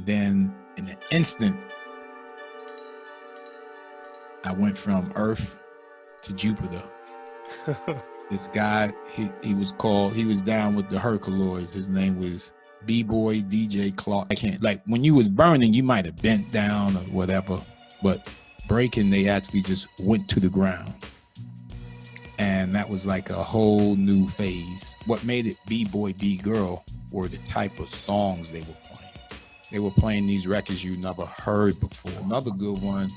And then in an instant, I went from Earth to Jupiter. This guy, he was down with the Herculoids. His name was Bboy DJ Clark. I can't, like, when you was burning, you might have bent down or whatever, but breaking, they actually just went to the ground. And that was like a whole new phase. What made it B-Boy, B-Girl were the type of songs they were playing. They were playing these records you never heard before. Another good one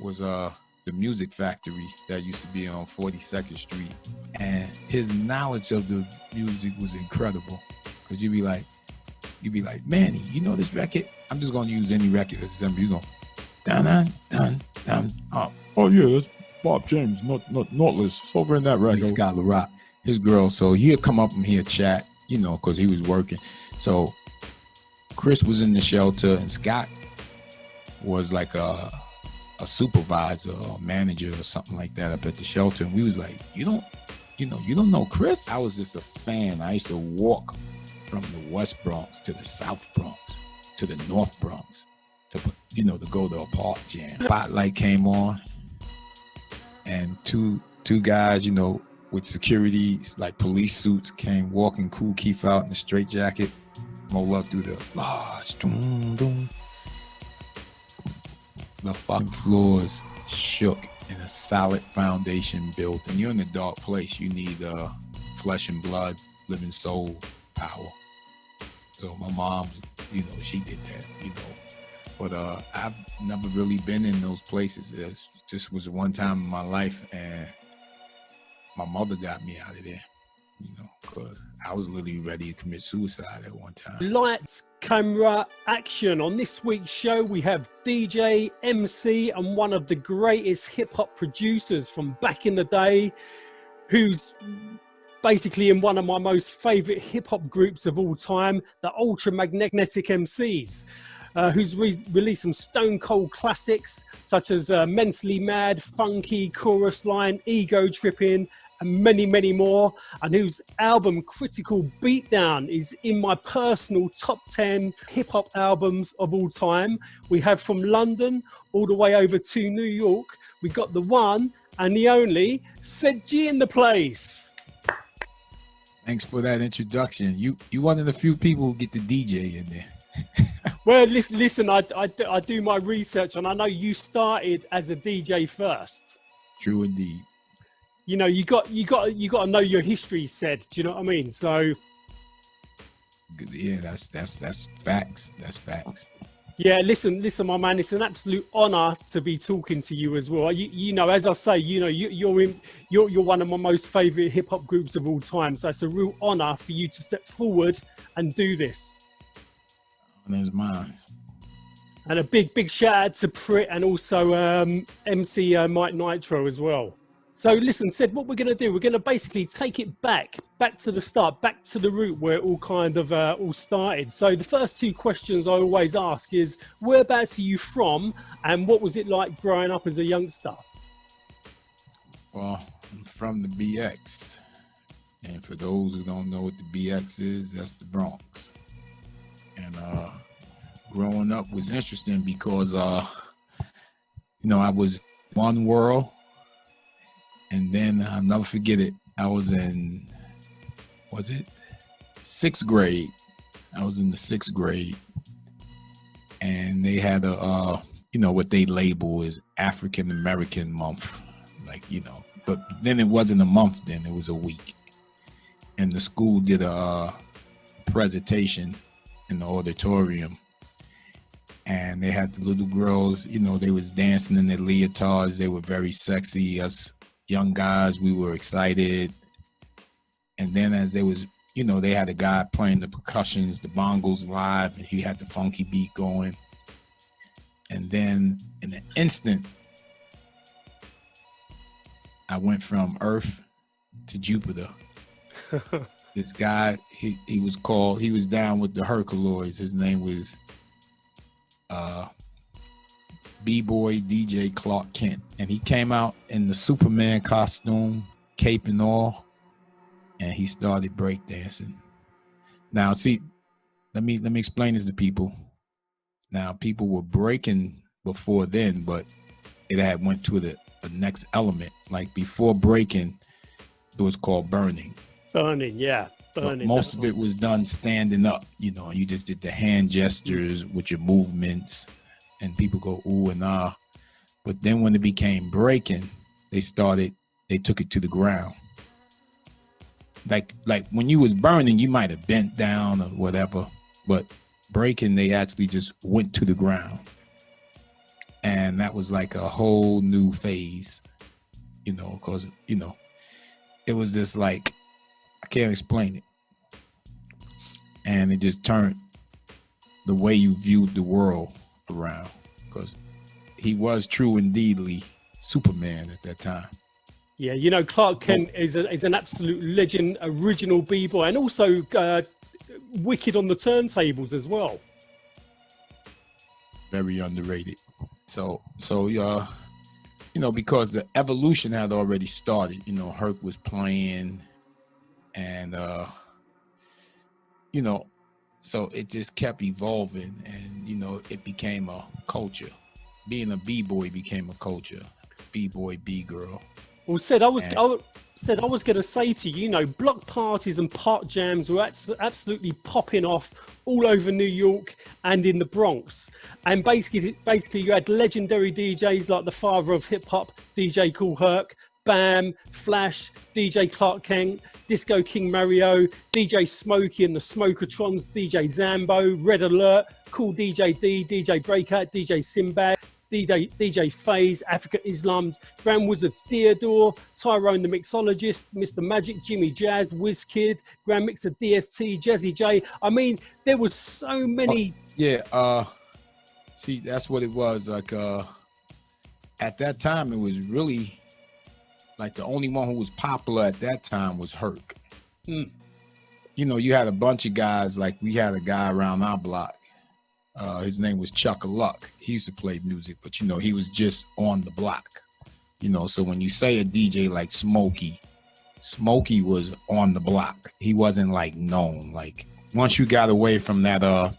was the Music Factory that used to be on 42nd Street. And his knowledge of the music was incredible. Cause you'd be like, Manny, you know this record? I'm just gonna use any record. You go, dun dun dun up. Oh yeah, that's Bob James, Nautilus. It's over in that record. Scott LaRock, his girl. So he'd come up and he'd chat, you know, cause he was working. So Chris was in the shelter and Scott was like a supervisor or manager or something like that up at the shelter. And we was like, you don't know Chris? I was just a fan. I used to walk from the West Bronx to the South Bronx to the North Bronx to go to a park jam. Spotlight came on and two guys, with security, like police suits, came walking Kool Keith out in a straight jacket, roll up through the large doom doom. The fucking floors shook and a solid foundation built. And you're in a dark place. You need flesh and blood, living soul power. So my mom, she did that, But I've never really been in those places. It just was one time in my life, and my mother got me out of there, because I was literally ready to commit suicide at one time. Lights, camera, action. On this week's show, we have DJ, MC, and one of the greatest hip-hop producers from back in the day, who's basically in one of my most favorite hip-hop groups of all time, the UltraMagnetic MCS. Who's released some stone cold classics such as Mentally Mad, Funky, Chorus Line, Ego Tripping, and many, many more, and whose album Critical Beatdown is in my personal top 10 hip-hop albums of all time. We have from London all the way over to New York, we got the one and the only Ced in the place. Thanks for that introduction. You one of the few people who get the DJ in there. Well, listen, I do my research, and I know you started as a DJ first. True indeed. You got to know your history, Ced. Do you know what I mean? So, yeah, that's facts. That's facts. Yeah, listen, my man. It's an absolute honor to be talking to you as well. As I say, you're one of my most favorite hip hop groups of all time. So it's a real honor for you to step forward and do this. There's mine. And a big shout out to Prit and also MC Mike Nitro as well. So listen, Ced, what we're going to do, we're going to basically take it back to the start, back to the root where it all kind of all started. So the first two questions I always ask is, whereabouts are you from and what was it like growing up as a youngster? Well, I'm from the BX. And for those who don't know what the BX is, that's the Bronx. And growing up was interesting because, I was one world. And then I'll never forget it. I was in, sixth grade? I was in the sixth grade. And they had what they label as African American month. But then it wasn't a month then, it was a week. And the school did a presentation in the auditorium, and they had the little girls, they was dancing in their leotards. They were very sexy. Us young guys, we were excited. And then as they was, they had a guy playing the percussions, the bongos live, and he had the funky beat going. And then in an instant, I went from Earth to Jupiter. This guy, he was down with the Herculoids. His name was Bboy DJ Clark Kent. And he came out in the Superman costume, cape and all, and he started breakdancing. Now, see, let me explain this to people. Now people were breaking before then, but it had went to the next element. Like before breaking, it was called burning. Burning, yeah. But most of it was done standing up, you know, and you just did the hand gestures with your movements, and people go ooh and ah. But then when it became breaking, they took it to the ground. Like when you was burning, you might have bent down or whatever, but breaking, they actually just went to the ground. And that was like a whole new phase, you know, because, you know, it was just like, I can't explain it. And it just turned the way you viewed the world around, because he was true indeedly Superman at that time. Yeah, you know, Clark Kent is an absolute legend, original B-boy, and also wicked on the turntables as well. Very underrated. So you know, because the evolution had already started, you know, Herc was playing, and you know, so it just kept evolving, and you know, it became a culture. Being a B-boy became a culture. B-boy, B-girl. Well, Ced, I was going to say to you, you know, block parties and pot jams were absolutely popping off all over New York and in the Bronx. And basically, you had legendary DJs like the father of hip hop, DJ Kool Herc, Bam, Flash, DJ Clark Kent, Disco King Mario, DJ Smokey and the Smokertrons, DJ Zambo, Red Alert, Cool DJ D, DJ Breakout, DJ Sinbad, DJ FaZe, Africa Islam, Grand Wizard Theodore, Tyrone the Mixologist, Mr. Magic, Jimmy Jazz, Wizkid, Grand Mixer DST, Jazzy J. I mean, there was so many. See, that's what it was. Like at that time, it was really like the only one who was popular at that time was Herc. You know, you had a bunch of guys. Like we had a guy around our block. His name was Chuck-a-Luck. He used to play music, but you know, he was just on the block. You know, so when you say a DJ like Smokey was on the block. He wasn't like known. Like once you got away from that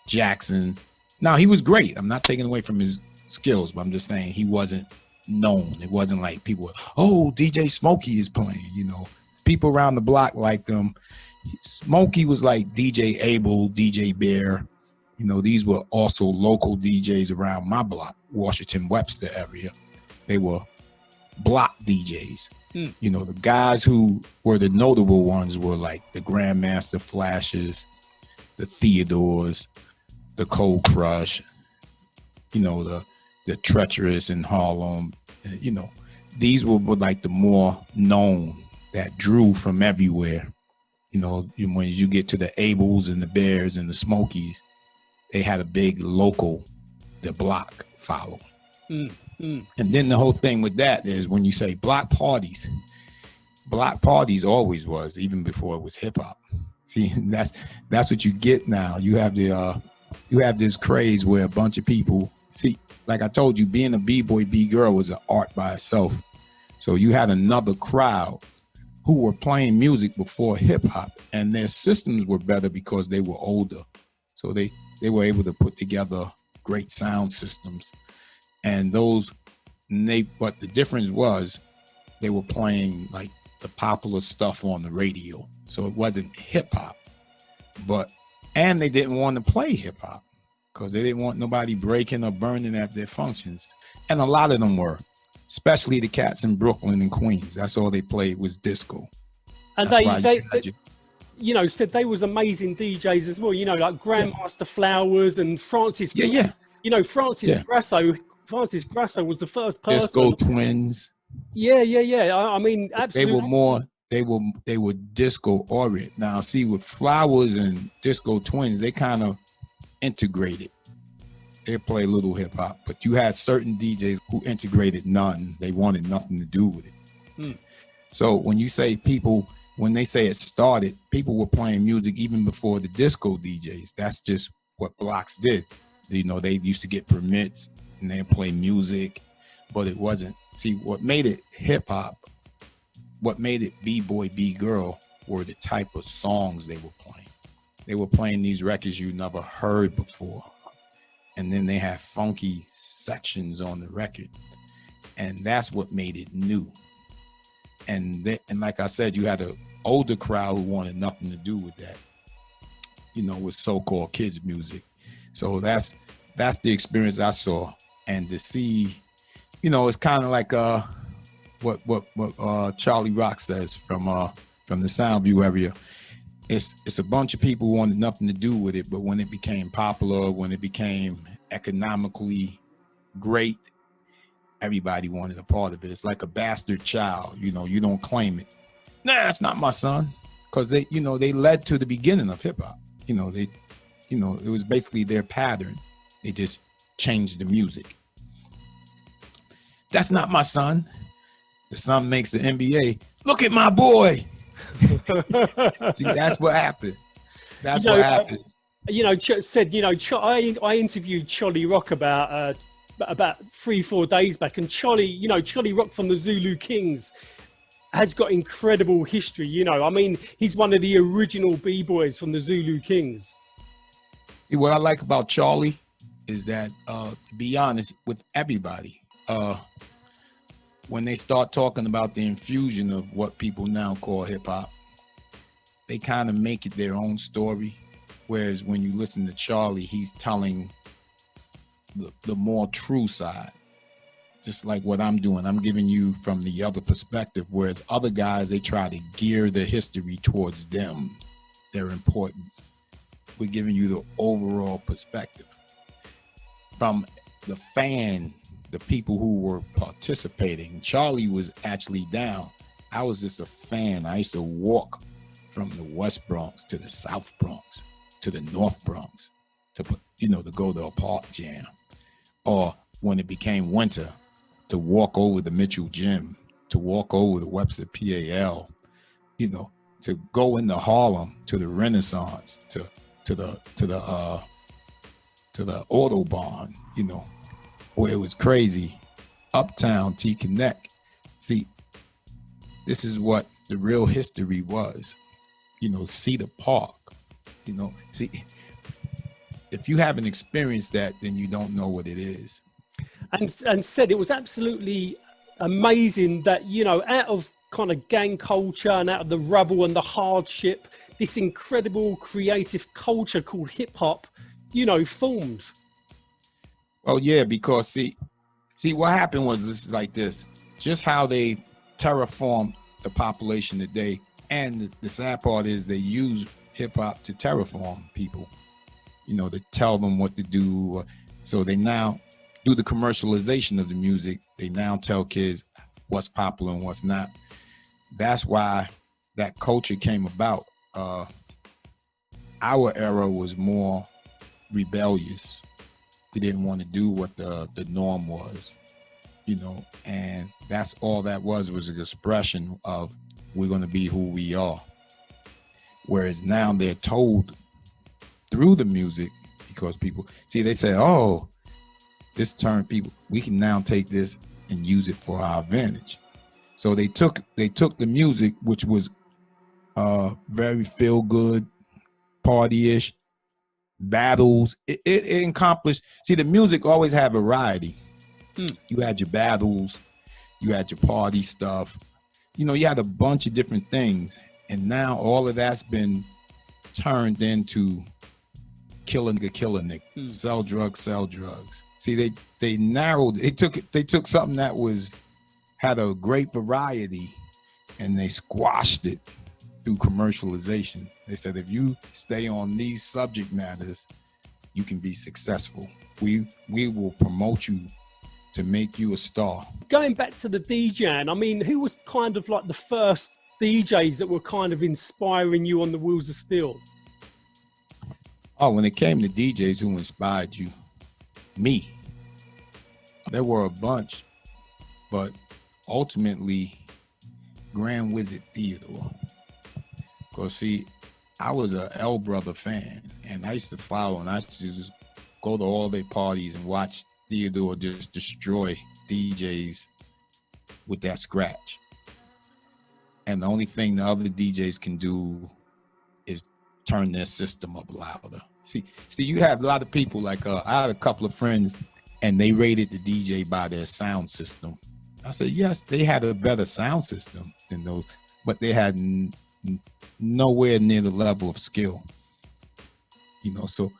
Jackson, now he was great. I'm not taking away from his skills, but I'm just saying he wasn't known. It wasn't like people were, oh, DJ Smokey is playing, you know. People around the block liked him. Smokey was like DJ Abel, DJ Bear. You know, these were also local DJs around my block, Washington Webster area. They were block DJs. You know, the guys who were the notable ones were like the Grandmaster Flashes, the Theodores, the Cold Crush, you know, the Treacherous in Harlem. You know, these were like the more known that drew from everywhere. You know, when you get to the Abels and the Bears and the Smokies, they had a big local, the block following. And then the whole thing with that is when you say block parties always was, even before it was hip hop. See, that's what you get now. You have this craze where a bunch of people, see, like I told you, being a B-boy, B-girl was an art by itself. So you had another crowd who were playing music before hip hop, and their systems were better because they were older. So they were able to put together great sound systems, and but the difference was they were playing like the popular stuff on the radio. So it wasn't hip hop, and they didn't want to play hip hop because they didn't want nobody breaking or burning at their functions. And a lot of them were, especially the cats in Brooklyn and Queens. That's all they played was disco. And you know, said they was amazing DJs as well, you know, like Grandmaster Flowers and Francis. You know, Francis Grasso was the first person. Disco Twins. I mean, absolutely. They were disco oriented. Now, see, with Flowers and Disco Twins, they kind of integrated. They play a little hip hop, but you had certain DJs who integrated none. They wanted nothing to do with it. So when you say when they say it started, people were playing music even before the disco DJs. That's just what blocks did. You know, they used to get permits and they'd play music, but it wasn't. See, what made it hip hop, what made it B-boy, B-girl were the type of songs they were playing. They were playing these records you never heard before. and then they have funky sections on the record, and that's what made it new. And like I said, you had an older crowd who wanted nothing to do with that, with so-called kids music. So that's the experience I saw. And to see, it's kind of like what Charlie Rock says from the Soundview area. It's a bunch of people who wanted nothing to do with it, but when it became popular, when it became economically great, everybody wanted a part of it. It's like a bastard child, you don't claim it. Nah, that's not my son, because they led to the beginning of hip hop. It was basically their pattern. They just changed the music. That's not my son. The son makes the NBA. Look at my boy. See, that's what happened. That's what happened. Said, I interviewed Charlie Rock about 3-4 days back, and Charlie Rock from the Zulu Kings has got incredible history. He's one of the original B-boys from the Zulu Kings. What I like about Charlie is that, to be honest with everybody, when they start talking about the infusion of what people now call hip hop, they kind of make it their own story. Whereas when you listen to Charlie, he's telling the more true side. Just like what I'm doing, I'm giving you from the other perspective. Whereas other guys, they try to gear the history towards them, their importance. We're giving you the overall perspective. From the fan, the people who were participating, Charlie was actually down. I was just a fan. I used to walk from the West Bronx to the South Bronx to the North Bronx to go to a park jam. Or when it became winter, to walk over the Mitchell Gym, to walk over the Webster PAL, to go into Harlem to the Renaissance, to the Autobahn, where it was crazy. Uptown, T-Connect. See, this is what the real history was. Cedar Park. See, if you haven't experienced that, then you don't know what it is. And said it was absolutely amazing that, out of kind of gang culture and out of the rubble and the hardship, this incredible creative culture called hip hop, formed. Well, yeah, because see what happened was this like this. Just how they terraformed the population today, and the sad part is they use hip hop to terraform people, to tell them what to do. So they now do the commercialization of the music. They now tell kids what's popular and what's not. That's why that culture came about. Our era was more rebellious. We didn't want to do what the norm was, and that's all that was an expression of we're going to be who we are. Whereas now they're told through the music, because people see, they say, oh, this turned people, we can now take this and use it for our advantage. So they took the music, which was very feel good, party-ish, battles. It accomplished. See, the music always had variety. You had your battles, you had your party stuff. You had a bunch of different things. And now all of that's been turned into kill a nigga, sell drugs. See, they narrowed. They took something that had a great variety, and they squashed it through commercialization. They said, if you stay on these subject matters, you can be successful. We will promote you to make you a star. Going back to the DJing, who was kind of like the first DJs that were kind of inspiring you on the Wheels of Steel? Oh, when it came to DJs who inspired you, me. There were a bunch, but ultimately, Grand Wizard Theodore. Because see, I was a L Brother fan, and I used to follow, and I used to just go to all their parties and watch Theodore just destroy DJs with that scratch. And the only thing the other DJs can do is turn their system up louder. See, you have a lot of people like I had a couple of friends, and they rated the DJ by their sound system. I said, yes, they had a better sound system than those, but they had nowhere near the level of skill. You know, so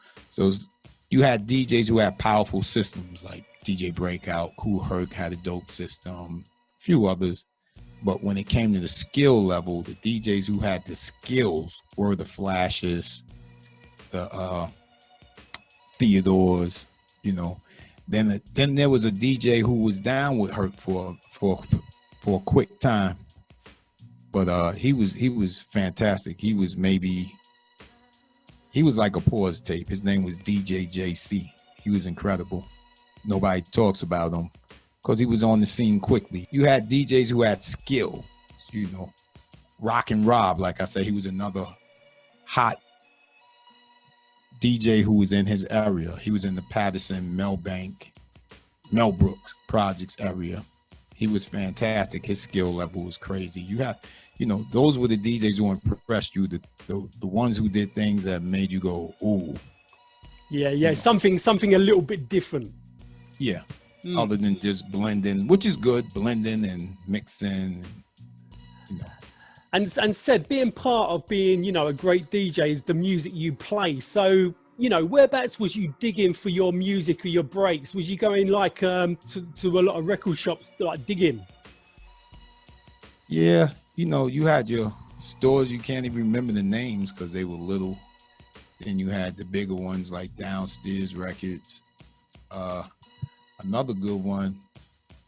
you had DJs who had powerful systems like DJ Breakout, Kool Herc had a dope system, a few others. But when it came to the skill level, the DJs who had the skills were the Flashes, the Theodores, you know. Then there was a DJ who was down with Herc for a quick time, but he was fantastic. He was like a pause tape. His name was DJ JC. He was incredible. Nobody talks about him because he was on the scene quickly. You had DJs who had skill, you know. Rock and Rob, like I said, he was another hot DJ who was in his area. He was in the Patterson, Melbank, Mel Brooks projects area. He was fantastic. His skill level was crazy. You have, you know, those were the DJs who impressed you, the ones who did things that made you go, ooh. Yeah, you know. Something a little bit different. Yeah, other than just blending, which is good, blending and mixing, you know. And Ced, being part of being, you know, a great DJ is the music you play. So, you know, whereabouts was you digging for your music or your breaks? Was you going like to a lot of record shops, like digging? Yeah, you know, you had your stores, you can't even remember the names because they were little. Then you had the bigger ones like Downstairs Records. Another good one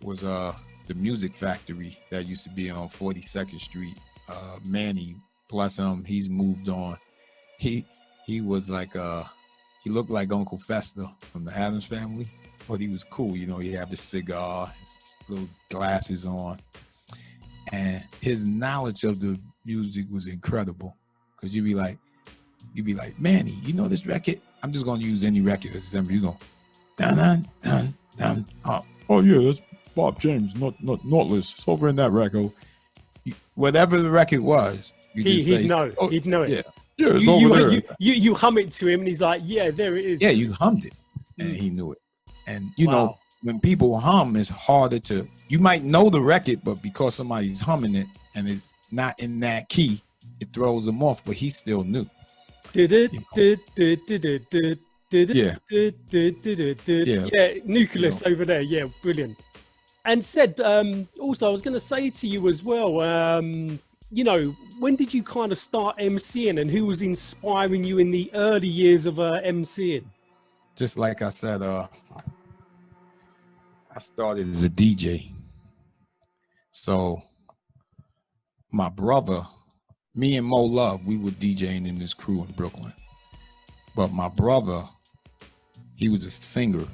was the Music Factory that used to be on 42nd Street. Manny, bless him, he's moved on. He was like he looked like Uncle Fester from the Addams Family, but he was cool. You know, he had the cigar, his little glasses on, and his knowledge of the music was incredible. Cause you'd be like, Manny, you know this record? I'm just gonna use any record. You go, dun dun dun dun. Oh yeah, that's Bob James, Nautilus. It's over in that record. Whatever the record was, he'd know. Oh, he'd know it. Yeah, it's over there. You hum it to him, and he's like, "Yeah, there it is." Yeah, you hummed it, and he knew it. And you know, when people hum, it's harder to. You might know the record, but because somebody's humming it and it's not in that key, it throws them off. But he still knew. Yeah. Nucleus over there. Yeah, brilliant. And Ced, also, I was going to say to you as well, you know, when did you kind of start MCing and who was inspiring you in the early years of MCing? Just like I said, I started as a DJ. So my brother, me and Mo Love, we were DJing in this crew in Brooklyn. But my brother, he was a singer.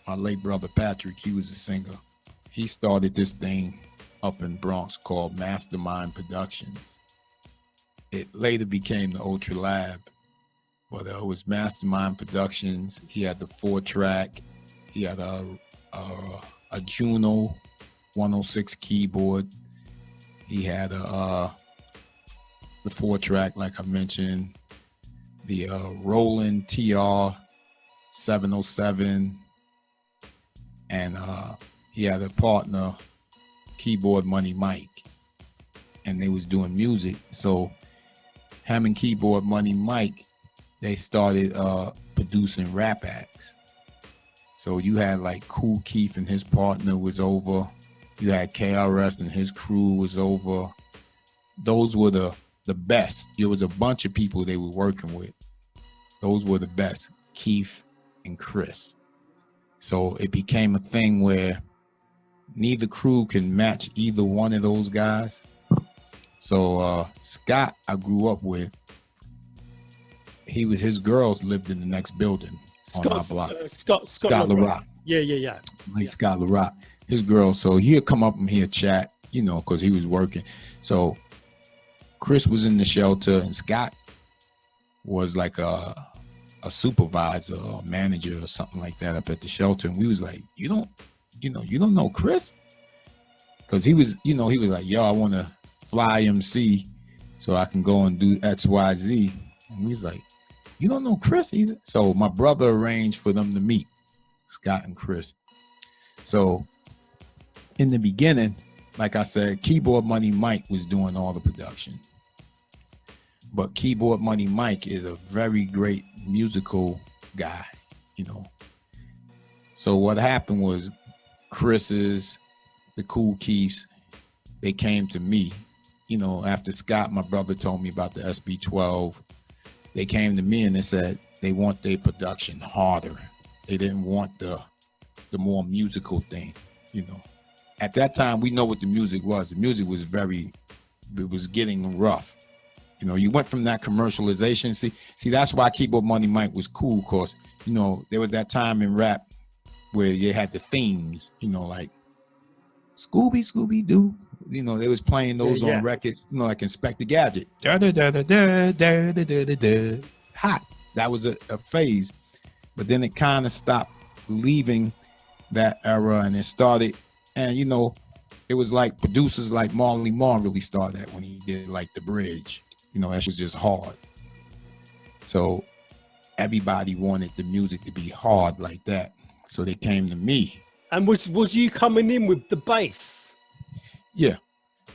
My late brother Patrick, he was a singer. He started this thing up in Bronx called Mastermind Productions. It later became the Ultra Lab, but it was Mastermind Productions. He had the 4-track. He had a Juno 106 keyboard. He had the 4-track, like I mentioned, the Roland TR 707. And he had a partner, Keyboard Money Mike, and they was doing music. So him and Keyboard Money Mike, they started producing rap acts. So you had like Kool Keith and his partner was over. You had KRS and his crew was over. Those were the best. There was a bunch of people they were working with. Those were the best, Keith and Chris. So it became a thing where neither crew can match either one of those guys. So Scott, I grew up with, his girls lived in the next building on our block. Scott LaRock. Yeah. Scott LaRock. His girls, so he'd come up and he'd chat, you know, because he was working. So Chris was in the shelter and Scott was like a supervisor or manager or something like that up at the shelter. And we was like, you don't know Chris? Because he was like, yo, I want to fly MC so I can go and do XYZ. And we was like, You don't know Chris? So my brother arranged for them to meet, Scott and Chris. So in the beginning, like I said, Keyboard Money Mike was doing all the production. But Keyboard Money Mike is a very great musical guy, you know. So what happened was the Cool Keiths, they came to me, you know, after Scott, my brother, told me about the SB12. They came to me and they said they want their production harder. They didn't want the more musical thing, you know. At that time, we know what the music was. The music was it was getting rough. You know, you went from that commercialization. See, that's why Keyboard Money Mike was cool, because, you know, there was that time in rap where you had the themes, you know, like Scooby-Doo. You know, they was playing those on records, you know, like Inspector Gadget. Da, da, da, da, da, da, da, da, da. Hot. That was a phase. But then it kind of stopped leaving that era, and it started, and, you know, it was like producers like Marley Marl really started that when he did like The Bridge. You know, that was just hard. So everybody wanted the music to be hard like that. So they came to me. And was you coming in with the bass? Yeah.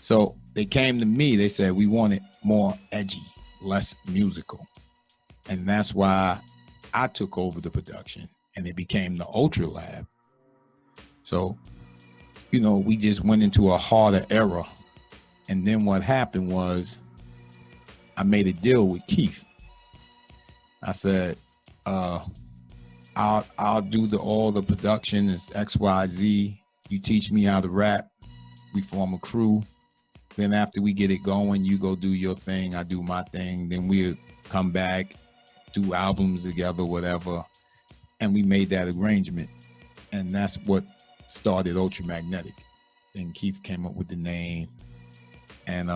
So they came to me. They said we wanted more edgy, less musical. And that's why I took over the production, and it became the Ultra Lab. So, you know, we just went into a harder era. And then what happened was I made a deal with Keith. I said, I'll do all the production. It's XYZ. You teach me how to rap. We form a crew. Then after we get it going, you go do your thing. I do my thing. Then we'll come back, do albums together, whatever. And we made that arrangement. And that's what started UltraMagnetic. Then Keith came up with the name. And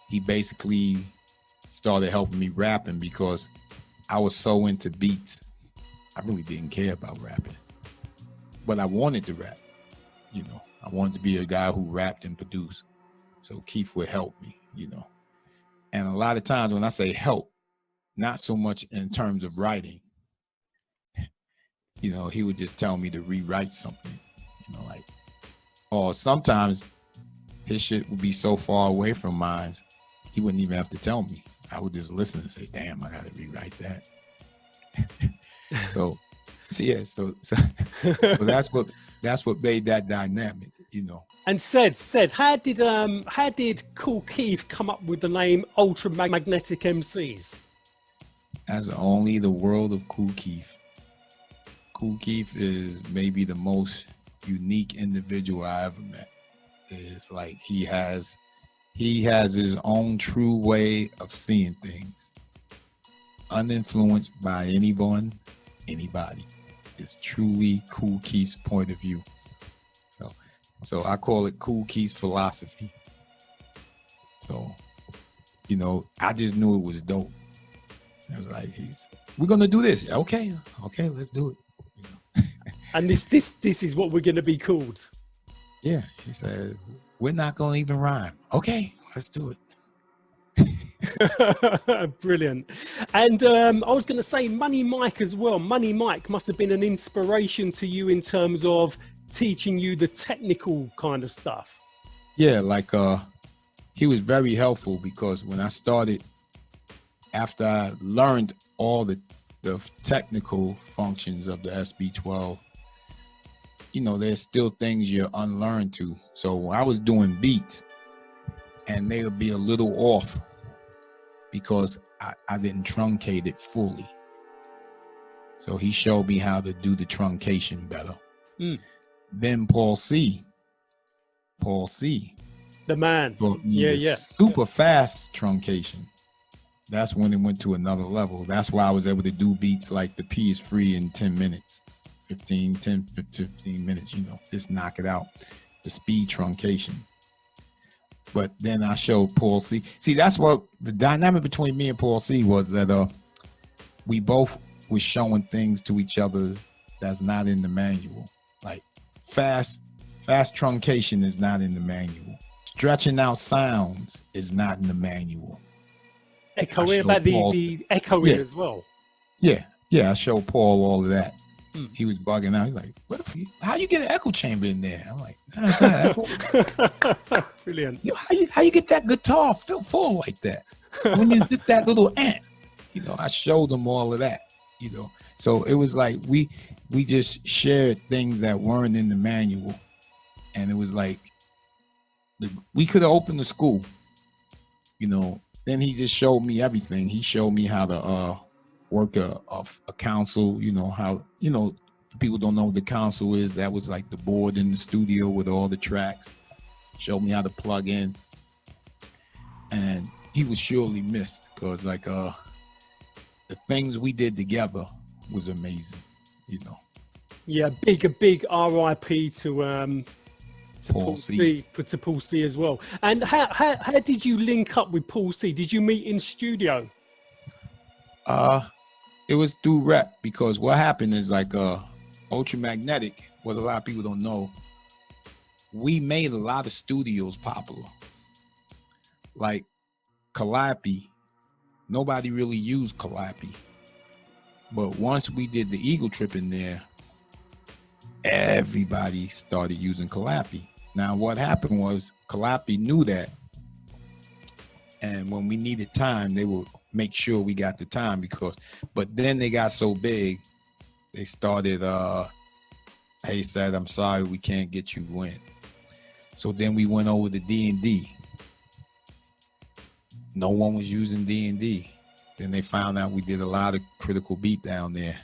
he basically started helping me rapping because I was so into beats. I really didn't care about rapping, but I wanted to rap. You know, I wanted to be a guy who rapped and produced. So Keith would help me, you know. And a lot of times when I say help, not so much in terms of writing, you know, he would just tell me to rewrite something, you know, like, or sometimes his shit would be so far away from mine, he wouldn't even have to tell me. I would just listen and say, damn, I gotta rewrite that. So that's what made that dynamic, you know. And Ced, how did Cool Keith come up with the name UltraMagnetic MCs? As only the world of Cool Keith. Cool Keith is maybe the most unique individual I ever met. It's like he has his own true way of seeing things, uninfluenced by anyone, anybody. It's truly Cool Keith's point of view. So I call it Cool Keith's philosophy. So, you know, I just knew it was dope. I was like, we're gonna do this. Okay, let's do it. You know? And this is what we're gonna be called. Yeah, he said, we're not gonna even rhyme. Okay, let's do it. Brilliant. And I was going to say Money Mike as well. Money Mike must have been an inspiration to you in terms of teaching you the technical kind of stuff. Yeah, like he was very helpful because when I started, after I learned all the technical functions of the SB12, you know, there's still things you're unlearned to. So I was doing beats and they would be a little off because I didn't truncate it fully. So he showed me how to do the truncation better. Then Paul C, the man, super fast truncation. That's when it went to another level. That's why I was able to do beats like the P is free in 10 minutes, 15 minutes, you know, just knock it out. The speed truncation. But then I showed Paul C. See, that's what the dynamic between me and Paul C was, that we both were showing things to each other that's not in the manual. Like fast truncation is not in the manual. Stretching out sounds is not in the manual. Echoing about the echoing as well. Yeah, I showed Paul all of that. He was bugging out. He's like, how you get an echo chamber in there? I'm like, nah, it's not echo. Brilliant. How you get that guitar full like that? When it's just that little amp. I showed them all of that, So it was like we just shared things that weren't in the manual. And it was like we could have opened the school, Then he just showed me everything. He showed me how to work a console, how, if people don't know what the console is, that was like the board in the studio with all the tracks. Showed me how to plug in. And he was surely missed because like the things we did together was amazing, Yeah, a big RIP to Paul C. To Paul C as well. And how did you link up with Paul C? Did you meet in studio? It was through rep, because what happened is like UltraMagnetic, what a lot of people don't know, we made a lot of studios popular. Like Calliope, nobody really used Calliope. But once we did the Eagle Trip in there, everybody started using Calliope. Now what happened was Calliope knew that, and when we needed time, they would make sure we got the time but then they got so big, they started, hey, Ced, I'm sorry, we can't get you in. So then we went over to D&D. No one was using D&D. Then they found out we did a lot of critical Beatdown there.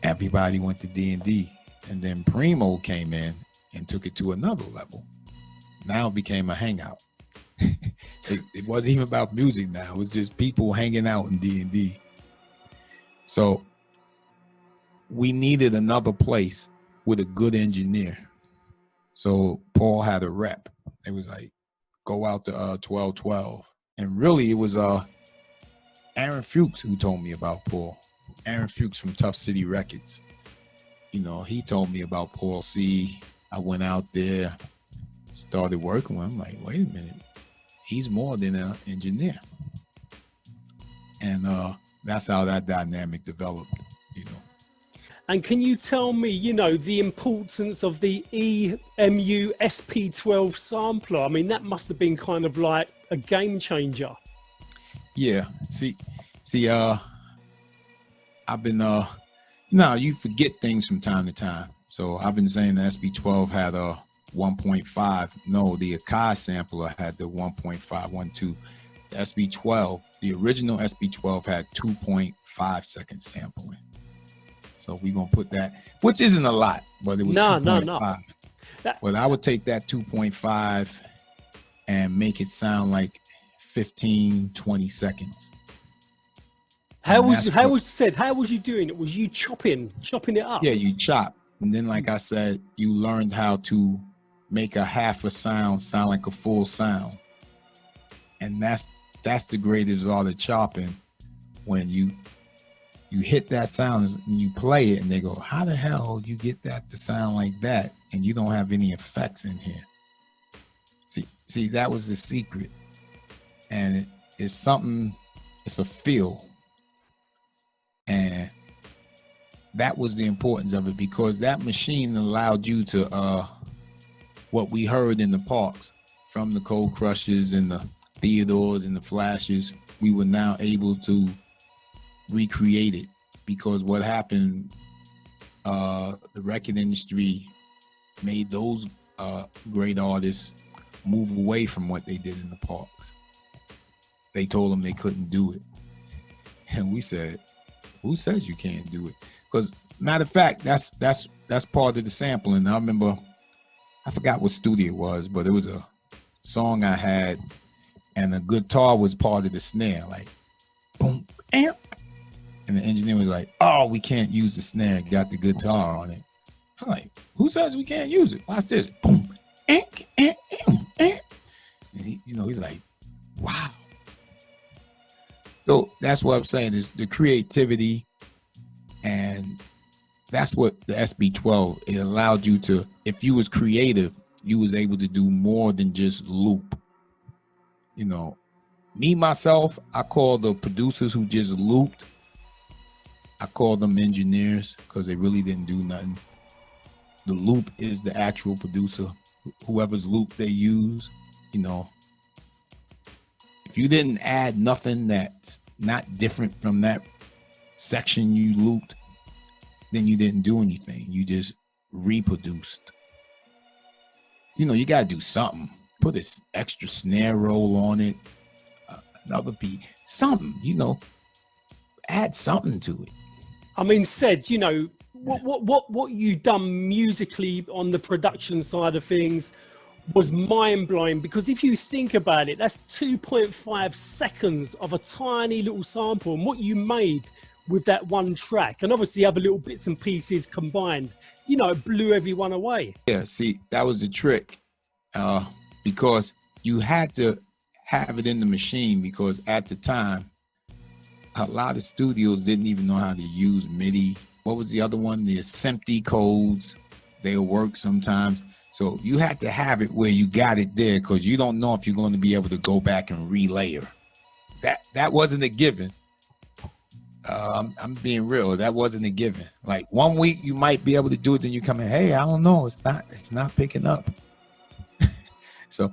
Everybody went to D&D. And then Primo came in and took it to another level. Now it became a hangout. It wasn't even about music now. It was just people hanging out in D&D. So we needed another place with a good engineer. So Paul had a rep. It was like, go out to 1212. And really it was Aaron Fuchs who told me about Paul. Aaron Fuchs from Tough City Records. He told me about Paul C. I went out there, started working with him. I'm like, wait a minute. He's more than an engineer. And that's how that dynamic developed, And can you tell me, the importance of the EMU SP12 sampler? I mean, that must have been kind of like a game changer. Yeah. See, I've been, you forget things from time to time. So I've been saying the SB12 had a 1.5. No, the Akai sampler had the 1.512. The SB12, the original SB12 had 2.5 second sampling. So we're going to put that, which isn't a lot, but it was 2.5. But I would take that 2.5 and make it sound like 15, 20 seconds. How was you doing it? Was you chopping it up? Yeah, you chop. And then, like I said, you learned how to make a half a sound like a full sound. And that's the greatest art of chopping, when you hit that sound and you play it and they go, how the hell you get that to sound like that and you don't have any effects in here? See, that was the secret. And it's a feel. And that was the importance of it, because that machine allowed you to, what we heard in the parks from the Cold Crushers and the Theodores and the Flashes, we were now able to recreate it. Because what happened, the record industry made those great artists move away from what they did in the parks. They told them they couldn't do it. And we said, who says you can't do it? Because matter of fact, that's part of the sampling. I remember, I forgot what studio it was, but it was a song I had, and the guitar was part of the snare, like boom, amp. And the engineer was like, oh, we can't use the snare, got the guitar on it. I'm like, who says we can't use it? Watch this. Boom, amp, amp, amp, amp. And he, he's like, wow. So that's what I'm saying, is the creativity, and that's what the SB12, it allowed you to, if you was creative, you was able to do more than just loop. Me, myself, I call the producers who just looped, I call them engineers because they really didn't do nothing. The loop is the actual producer. Whoever's loop they use, you know, if you didn't add nothing that's not different from that section you looped, then you didn't do anything. You just reproduced. You know, you got to do something. Put this extra snare roll on it, another beat, something, you know, add something to it. I mean, Ced, you know, what you done musically on the production side of things was mind-blowing, because if you think about it, that's 2.5 seconds of a tiny little sample, and what you made with that one track, and obviously other little bits and pieces combined, you know, it blew everyone away. Yeah, see, that was the trick, because you had to have it in the machine, because at the time, a lot of studios didn't even know how to use MIDI. What was the other one? The SMPTE codes, they'll work sometimes. So you had to have it where you got it there, because you don't know if you're going to be able to go back and relayer. That wasn't a given. I'm being real. That wasn't a given. Like 1 week you might be able to do it, then you come in, hey, I don't know, it's not picking up. So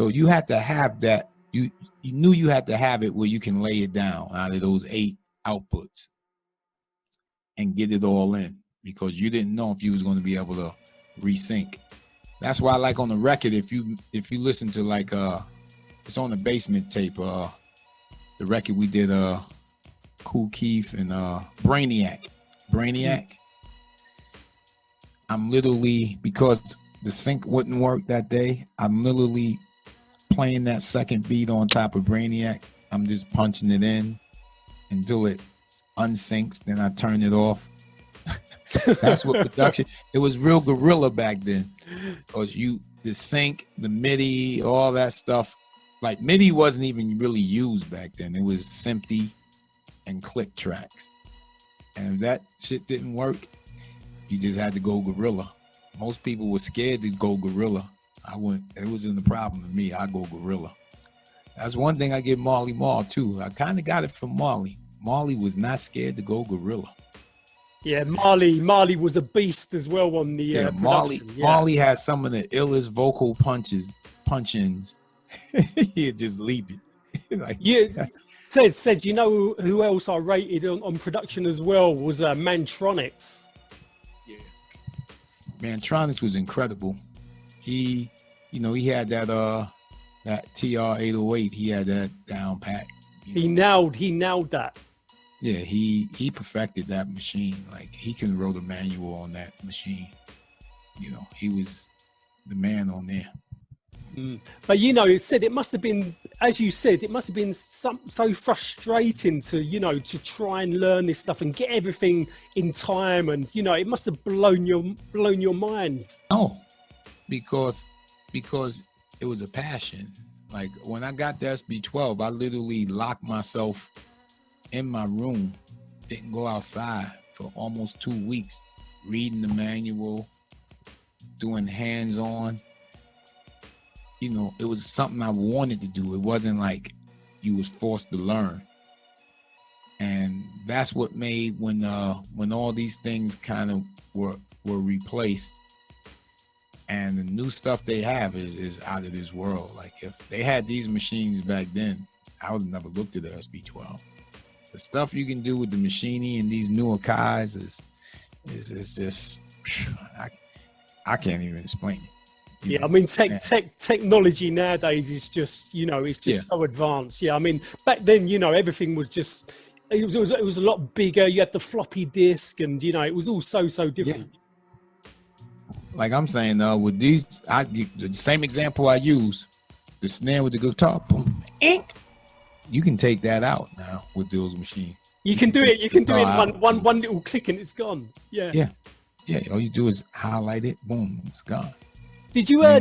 you had to have that. You knew you had to have it where you can lay it down out of those 8 outputs and get it all in, because you didn't know if you was going to be able to resync. That's why, like on the record, if you listen to like it's on the Basement tape, the record we did, Kool Keith and Brainiac. I'm literally, because the sync wouldn't work that day, I'm literally playing that second beat on top of Brainiac. I'm just punching it in until it unsyncs, then I turn it off. That's what production, it was real guerrilla back then. Because the sync, the MIDI, all that stuff, like MIDI wasn't even really used back then. It was SMPTE and click tracks. And if that shit didn't work, you just had to go guerrilla. Most people were scared to go guerrilla. It wasn't a problem to me. I go guerrilla. That's one thing I give Marley Marl too. I kind of got it from Marley. Marley was not scared to go guerrilla. Yeah, Marley was a beast as well on the production. Marley has some of the illest vocal punch-ins. He'd just leave it. Like, yeah, said, you know who else I rated on production as well was Mantronix. Yeah, Mantronix was incredible. He had that TR-808. He had that down pat. He nailed that. Yeah, he perfected that machine. Like, he can wrote a manual on that machine. You know, he was the man on there. But you know, it must have been, as you said, it must have been so frustrating to try and learn this stuff and get everything in time, and it must have blown your mind. No, because it was a passion. Like, when I got the SB12, I literally locked myself in my room, didn't go outside for almost 2 weeks, reading the manual, doing hands-on. It was something I wanted to do. It wasn't like you was forced to learn. And that's what made when all these things kind of were replaced, and the new stuff they have is out of this world. Like, if they had these machines back then, I would have never looked at the SB12. The stuff you can do with the Machini and these newer Kais is just, I can't even explain it. Yeah, I mean, technology nowadays is just, it's just so advanced. Yeah, I mean, back then, everything was just, it was a lot bigger. You had the floppy disk, and it was all so different. Yeah. Like I'm saying, with these, the same example I use, the snare with the guitar, boom, ink. You can take that out now with those machines. You can do it. You can do it in one little click and it's gone. Yeah. Yeah. All you do is highlight it. Boom, it's gone. Did you ever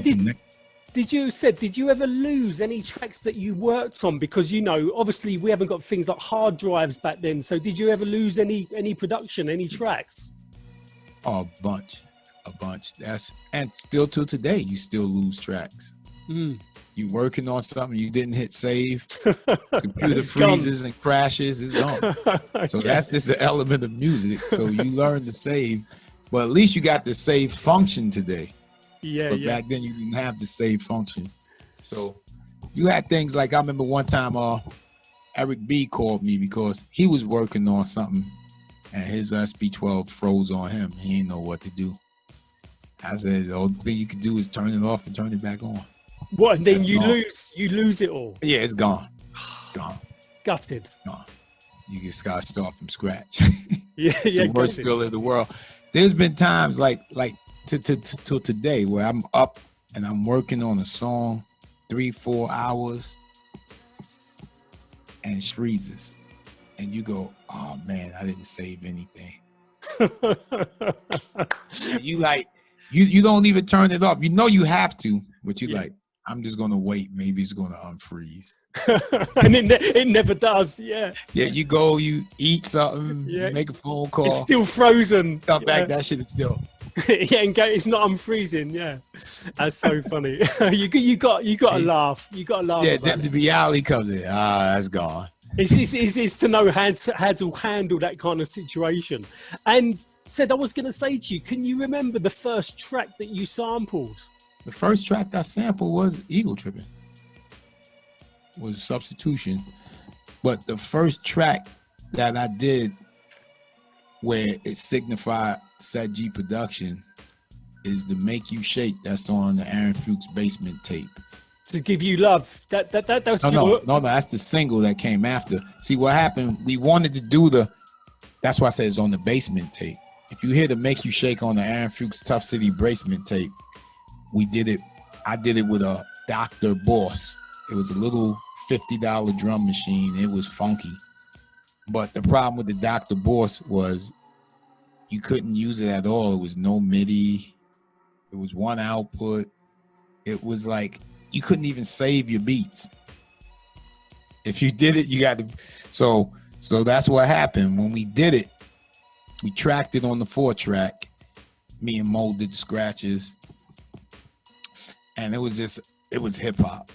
lose any tracks that you worked on? Because obviously we haven't got things like hard drives back then. So did you ever lose any production, any tracks? Oh, a bunch. And still till today, you still lose tracks. You working on something, you didn't hit save, computer It's freezes and crashes, it's gone. So Yeah. that's just an element of music. So you learn to save, but at least you got the save function today. Yeah, But yeah. back then you didn't have the save function. So you had things like, I remember one time Eric B called me because he was working on something and his SB12 froze on him. He didn't know what to do. I said, the only thing you can do is turn it off and turn it back on. What? And then That's you gone. lose it all. Yeah, it's gone. It's gone. Gutted. Gone. You just gotta start from scratch. Yeah, It's yeah. the worst Gutted. feeling in the world. There's been times like till today where I'm up and I'm working on a song 3-4 hours and it freezes. And you go, oh man, I didn't save anything. And you don't even turn it off. You know you have to, but you're like, I'm just gonna wait. Maybe it's gonna unfreeze. And it never does. Yeah. Yeah, you go, you eat something, Yeah. you make a phone call, It's still frozen. stuff back, that shit is still. Yeah, and it's not unfreezing. Yeah, that's so funny. you got to laugh. You got to laugh. Yeah, about then it. the reality comes in. That's gone. It's to know how to handle that kind of situation. And said I was going to say to you, can you remember the first track that you sampled? The first track I sampled was Eagle Tripping. Was Substitution. But the first track that I did where it signified Ced production is the Make You Shake that's on the Aaron Fuchs Basement tape. To Give You Love. That's No, that's the single that came after. See what happened? We wanted to do that's why I said it's on the Basement tape. If you hear the Make You Shake on the Aaron Fuchs Tough City Basement tape, I did it with a Dr. Boss. It was a little $50 drum machine. It was funky. But the problem with the Dr. Boss was you couldn't use it at all. It was no MIDI. It was one output. It was like you couldn't even save your beats. If you did it, you got to. So that's what happened. When we did it, we tracked it on the 4-track. Me and Mo did the scratches. And it was hip hop.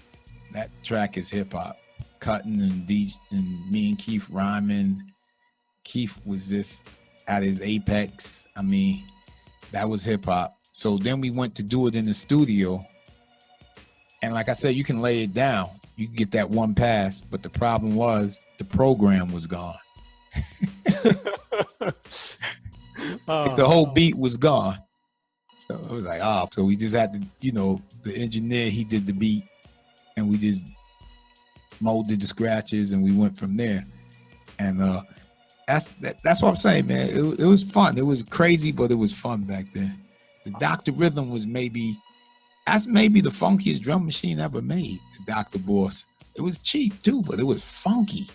That track is hip hop. Cutting and me and Keith rhyming. Keith was just at his apex. I mean, that was hip hop. So then we went to do it in the studio. And like I said, you can lay it down. You can get that one pass. But the problem was the program was gone. The whole beat was gone. So it was like, so we just had to, the engineer, he did the beat and we just molded the scratches and we went from there. And that's what I'm saying, man. It was fun. It was crazy, but it was fun back then. The Dr. Rhythm was maybe the funkiest drum machine ever made, the Dr. Boss. It was cheap too, but it was funky.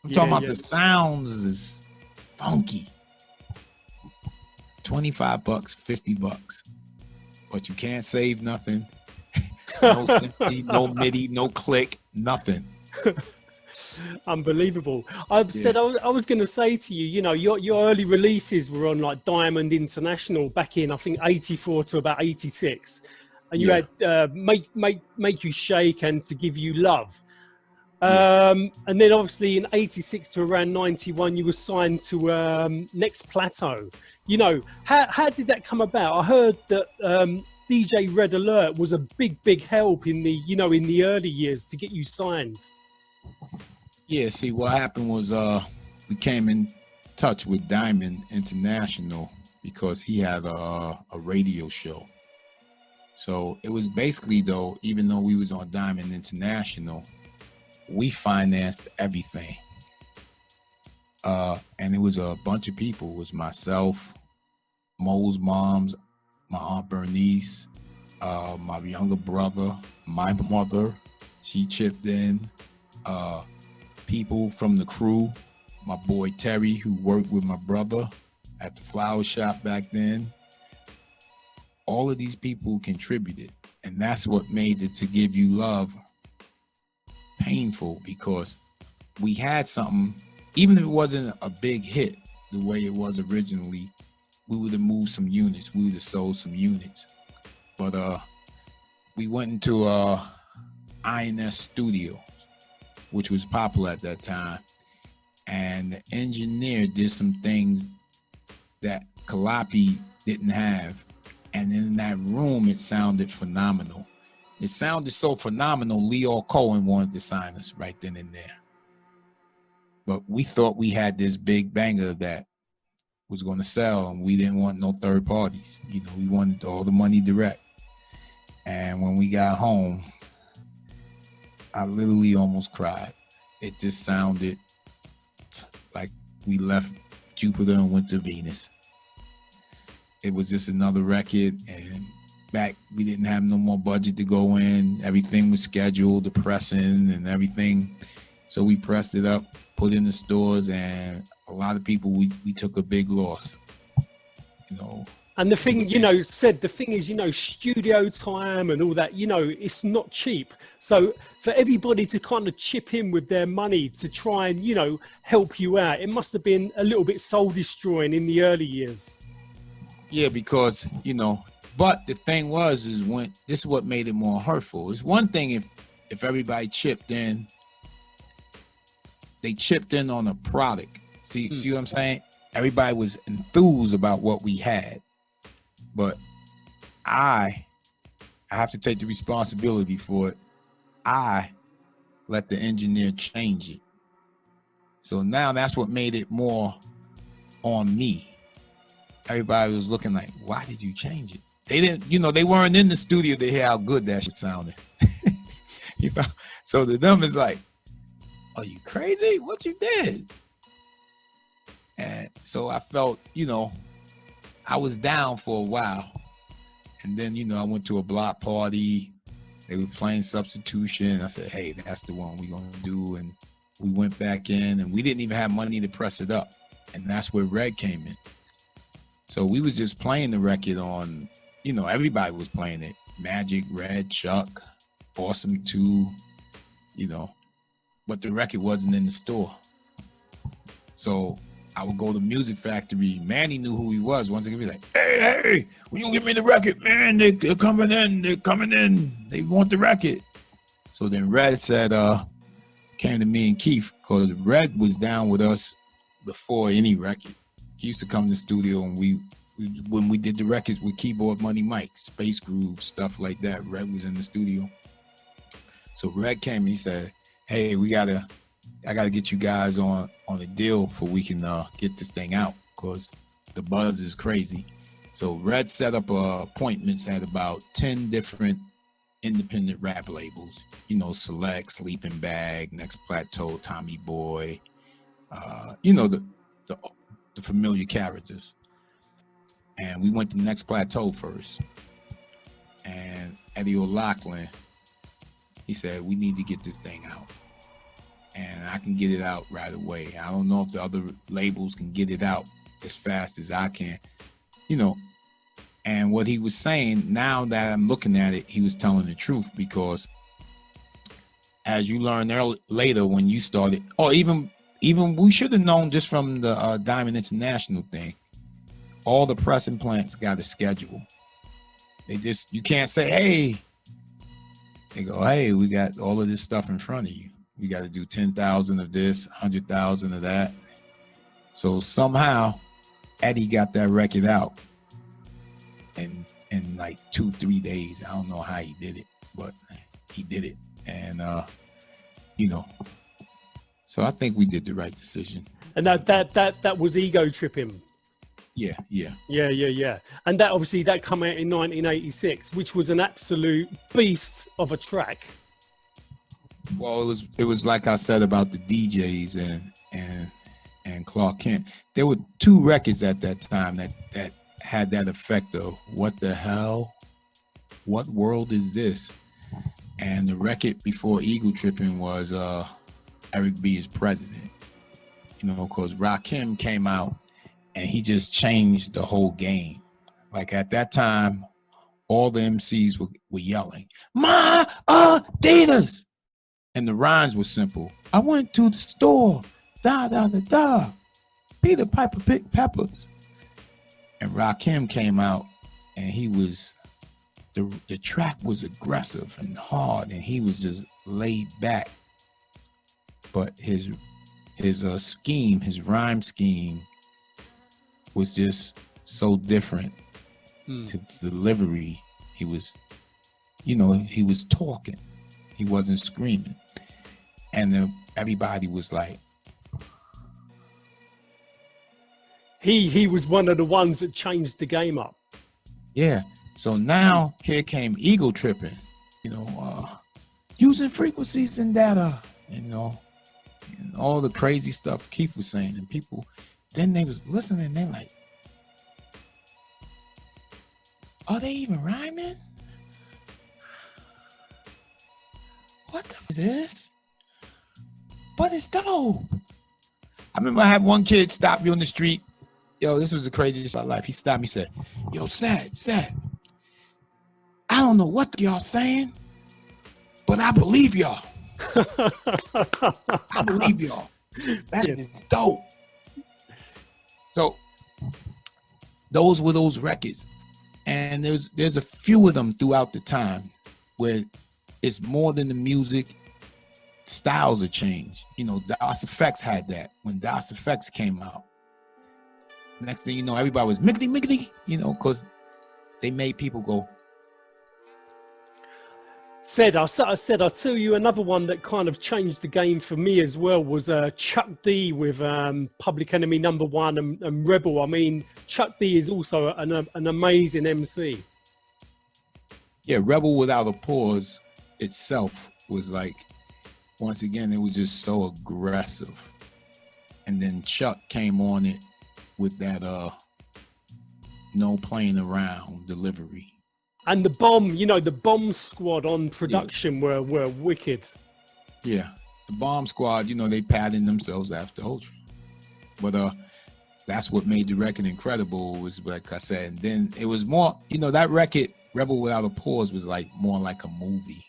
I'm talking about the sounds is funky. $25, $50, but you can't save nothing. No synthy, no MIDI, no click, nothing. Unbelievable. I was going to say to you, your early releases were on like Diamond International back in I think 84 to about 86, and you had Make You Shake and To Give You Love. And then obviously in 86 to around 91 you were signed to Next Plateau. How did that come about? I heard that DJ Red Alert was a big help in the early years to get you signed. Yeah, see what happened was we came in touch with Diamond International because he had a radio show. So it was basically though, even though we was on Diamond International, we financed everything. And it was a bunch of people. It was myself, Mo's moms, my Aunt Bernice, my younger brother, my mother, she chipped in. People from the crew, my boy Terry, who worked with my brother at the flower shop back then. All of these people contributed. And that's what made it To Give You Love painful, because we had something, even if it wasn't a big hit the way it was originally, we would have moved some units, we would have sold some units. But we went into INS Studio, which was popular at that time. And the engineer did some things that Kalapi didn't have. And in that room, it sounded phenomenal. It sounded so phenomenal, Leo Cohen wanted to sign us right then and there. But we thought we had this big banger that was going to sell, and we didn't want no third parties. You know, we wanted all the money direct. And when we got home, I literally almost cried. It just sounded like we left Jupiter and went to Venus. It was just another record, and back we didn't have no more budget to go in. Everything was scheduled, the pressing and everything. So we pressed it up, put it in the stores, and a lot of people, we took a big loss, you know. And the thing, you know, Ced, the thing is, you know, studio time and all that, you know, it's not cheap. So for everybody to kind of chip in with their money to try and, you know, help you out, it must have been a little bit soul destroying in the early years. Yeah, because, you know, but the thing is when this is what made it more hurtful. It's one thing if everybody chipped in, they chipped in on a product. See what I'm saying? Everybody was enthused about what we had. But I have to take the responsibility for it. I let the engineer change it. So now that's what made it more on me. Everybody was looking like, why did you change it? They didn't, you know, they weren't in the studio to hear how good that shit sounded. You know? So to them is like, are you crazy? What you did? And so I felt, you know, I was down for a while. And then, you know, I went to a block party. They were playing Substitution. I said, hey, that's the one we're going to do. And we went back in, and we didn't even have money to press it up. And that's where Red came in. So we was just playing the record on, you know, everybody was playing it. Magic, Red, Chuck, Awesome 2, you know. But the record wasn't in the store. So I would go to Music Factory. Manny knew who he was. Once again, be like, hey, when you give me the record, man, they're coming in. They want the record. So then Red said, came to me and Keith, because Red was down with us before any record. He used to come to the studio, and when we did the records with Keyboard Money Mike, Space Groove, stuff like that, Red was in the studio. So Red came and he said, hey, I gotta get you guys on a deal for we can get this thing out, because the buzz is crazy. So Red set up appointments at about 10 different independent rap labels, you know, Select, Sleeping Bag, Next Plateau, Tommy Boy, you know, the familiar characters. And we went to Next Plateau first. And Eddie O'Loughlin, he said, we need to get this thing out. And I can get it out right away. I don't know if the other labels can get it out as fast as I can, you know. And what he was saying, now that I'm looking at it, he was telling the truth, because as you learn later when you started, or even we should have known just from the Diamond International thing, all the pressing plants got a schedule. You can't say, hey, they go, hey, we got all of this stuff in front of you. We got to do 10,000 of this, 100,000 of that. So somehow Eddie got that record out in like 2-3 days. I don't know how he did it, but he did it. And, you know, so I think we did the right decision. And that was ego tripping. Yeah. And that obviously that came out in 1986, which was an absolute beast of a track. Well, it was like I said about the DJs and Clark Kent. There were 2 records at that time that had that effect of what the hell, what world is this? And the record before Ego Tripping was Eric B is President. You know, because Rakim came out and he just changed the whole game. Like at that time, all the MCs were yelling, "My Adidas!" And the rhymes were simple. I went to the store, da. Peter Piper picked peppers. And Rakim came out, and he was the track was aggressive and hard, and he was just laid back. But his scheme, his rhyme scheme, was just so different. His delivery, he was talking, he wasn't screaming, and everybody was like, he was one of the ones that changed the game up. Yeah. So now here came ego tripping, using frequencies and data, and all the crazy stuff Keith was saying, and people, then they was listening, they're like, are they even rhyming? What the f is this? But it's dope. I remember I had one kid stop me on the street. Yo, this was the craziest of my life. He stopped me, said, yo, Ced, I don't know what y'all saying, but I believe y'all. I believe y'all. That is dope. So those were those records. And there's a few of them throughout the time where it's more than the music. Styles have changed. DOS Effects had that when DOS Effects came out. Next thing you know, everybody was miggity, because they made people go. I'll tell you another one that kind of changed the game for me as well was Chuck D with Public Enemy No. 1 and Rebel. I mean, Chuck D is also an amazing MC. Yeah, Rebel Without a Pause itself was like, once again, it was just so aggressive. And then Chuck came on it with that no playing around delivery. And the Bomb Squad on production were wicked. Yeah, the Bomb Squad, they patterned themselves after Ultra. But that's what made the record incredible, was like I said. And then it was more, that record, Rebel Without a Pause, was like more like a movie.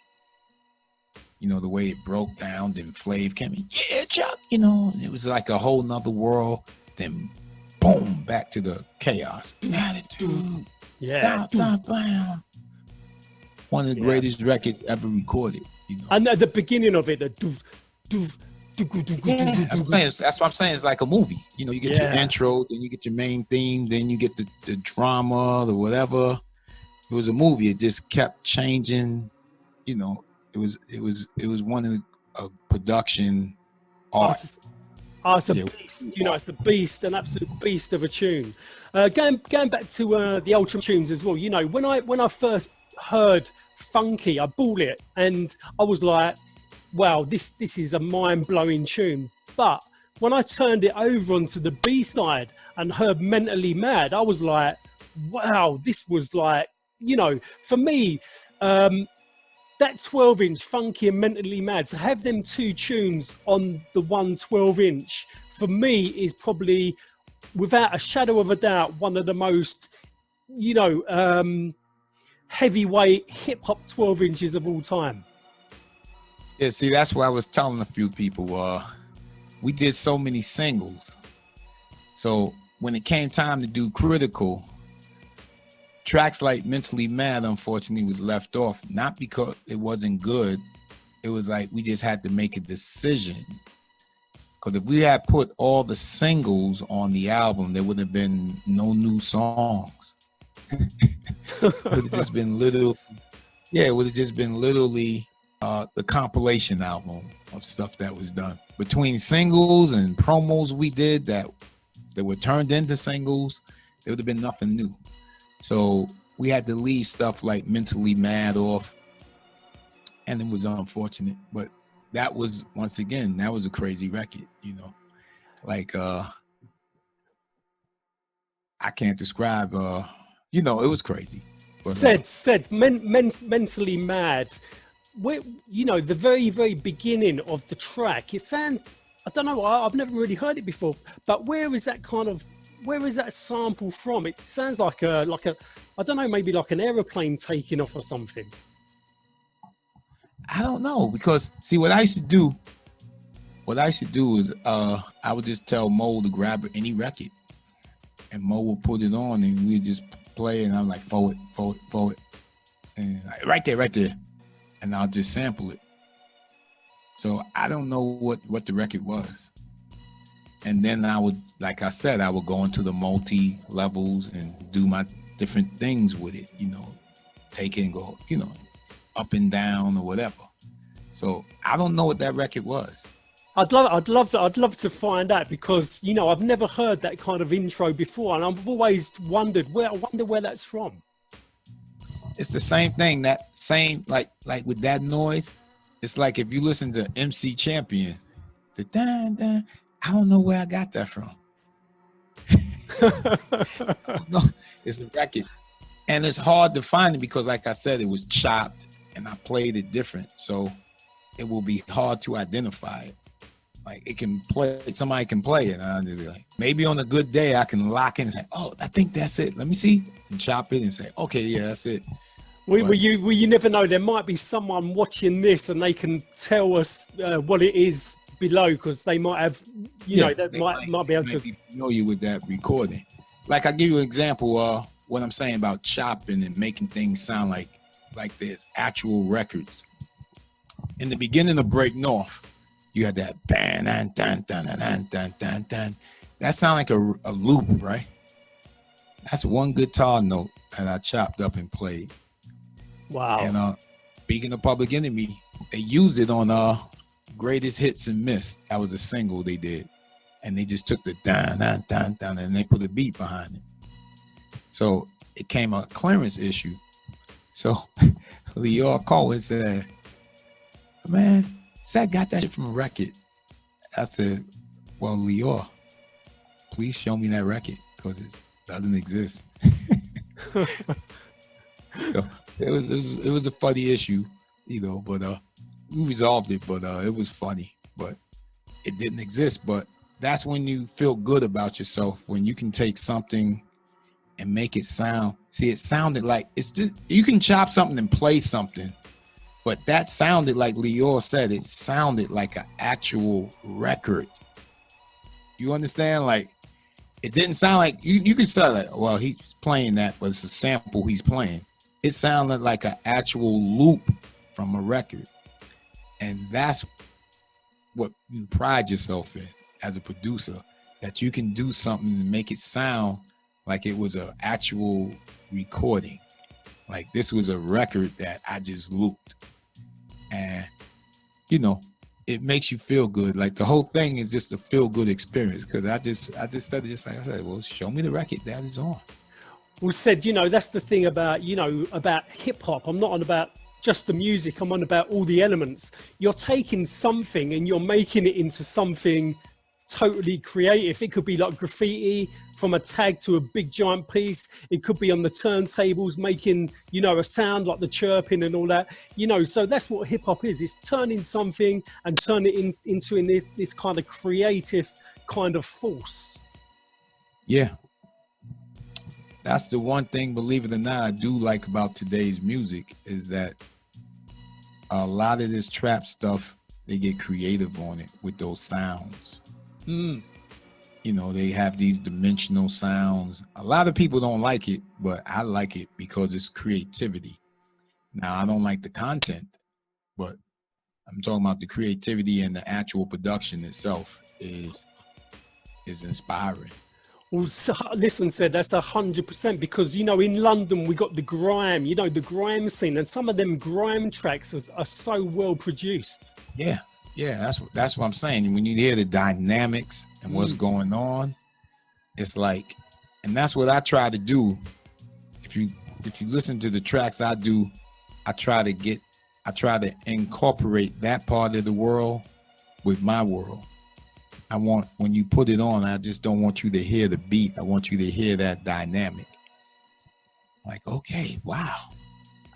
The way it broke down, then Flav came in, yeah, Chuck, it was like a whole nother world. Then boom, back to the chaos. Attitude. Yeah. One of the greatest records ever recorded. And at the beginning of it, that's what I'm saying. It's like a movie. You get your intro, then you get your main theme, then you get the drama, the whatever. It was a movie. It just kept changing. It was one of the production art. It's a beast. It's a beast, an absolute beast of a tune. Going back to the Ultra tunes as well. When I first heard Funky, I bought it and I was like, wow, this is a mind-blowing tune. But when I turned it over onto the B-side and heard Mentally Mad, I was like, wow, this was like, for me, that 12-inch, Funky and Mentally Mad, to have them two tunes on the 112-inch, for me, is probably, without a shadow of a doubt, one of the most, heavyweight hip-hop 12 inches of all time. Yeah, see, that's what I was telling a few people. We did so many singles. So when it came time to do Critical, tracks like Mentally Mad, unfortunately, was left off, not because it wasn't good. It was like we just had to make a decision. Because if we had put all the singles on the album, there would have been no new songs. It would have just been literally the compilation album of stuff that was done. Between singles and promos we did that were turned into singles, there would have been nothing new. So we had to leave stuff like Mentally Mad off, and it was unfortunate. But that was, once again, that was a crazy record, Like I can't describe it was crazy. But, Mentally Mad. Where, the very, very beginning of the track, it sounds, I don't know, I've never really heard it before, but where is that sample from? It sounds like a I don't know, maybe like an aeroplane taking off or something. I don't know, because see, what I used to do is I would just tell Mo to grab any record, and Mo would put it on, and we'd just play, and I'm like, forward. and like, right there, and I'll just sample it. So I don't know what the record was. And then I would, like I said, I would go into the multi levels and do my different things with it, you know, take it and go, you know, up and down or whatever. So I don't know what that record was. I'd love to find out, because, you know, I've never heard that kind of intro before, and I've always wondered where that's from. It's the same thing, that same, like with that noise. It's like if you listen to MC Champion, the dun dun, I don't know where I got that from. No, it's a record. And it's hard to find it because, like I said, it was chopped and I played it different. So it will be hard to identify it. Like it can play, somebody can play it. And I'll be like, maybe on a good day, I can lock in and say, oh, I think that's it. Let me see. And chop it and say, okay, yeah, that's it. Well, you never know. There might be someone watching this and they can tell us what it is below, because they might have, you know, they might be able to know you with that recording. Like I give you an example. What I'm saying about chopping and making things sound like there's actual records. In the beginning of Break North, you had that ban dan dan dan dan dan dan dan. That sound like a loop, right? That's one guitar note that I chopped up and played. Wow. And speaking of Public Enemy, they used it on Greatest Hits and Miss. That was a single they did. And they just took the dan dan dan dan and they put a beat behind it. So it came a clearance issue. So Leo called and said, man, Ced got that shit from a record. I said, well, Leo, please show me that record, because it doesn't exist. So it was a funny issue, you know, but we resolved it, but it was funny, but it didn't exist. But that's when you feel good about yourself, when you can take something and make it sound. See, it sounded like, it's just, you can chop something and play something, but that sounded like Leo said, it sounded like an actual record. You understand? Like, it didn't sound like, you could say like, well, he's playing that, but it's a sample he's playing. It sounded like an actual loop from a record. And that's what you pride yourself in as a producer, that you can do something and make it sound like it was an actual recording. Like this was a record that I just looped. And, you know, it makes you feel good. Like the whole thing is just a feel good experience. Cause I just said it just like I said, well, show me the record that is on. Well, Ced, you know, that's the thing about, you know, about hip hop. I'm not on about just the music. I'm on about all the elements. You're taking something and you're making it into something totally creative. It could be like graffiti, from a tag to a big giant piece. It could be on the turntables making, you know, a sound like the chirping and all that, you know. So that's what hip hop is. It's turning something and turn it into this kind of creative kind of force. Yeah. That's the one thing, believe it or not, I do like about today's music, is that a lot of this trap stuff, they get creative on it with those sounds. You know, they have these dimensional sounds. A lot of people don't like it, but I like it because it's creativity. Now, I don't like the content, but I'm talking about the creativity, and the actual production itself is inspiring. Well, so, listen, Ced, that's 100%, because, you know, in London, we got the grime, you know, the grime scene, and some of them grime tracks are so well produced. Yeah. Yeah, that's what I'm saying. When you hear the dynamics and what's going on, it's like, and that's what I try to do. If you listen to the tracks I do, I try to incorporate that part of the world with my world. I want, when you put it on, I just don't want you to hear the beat. I want you to hear that dynamic. Like, okay, wow.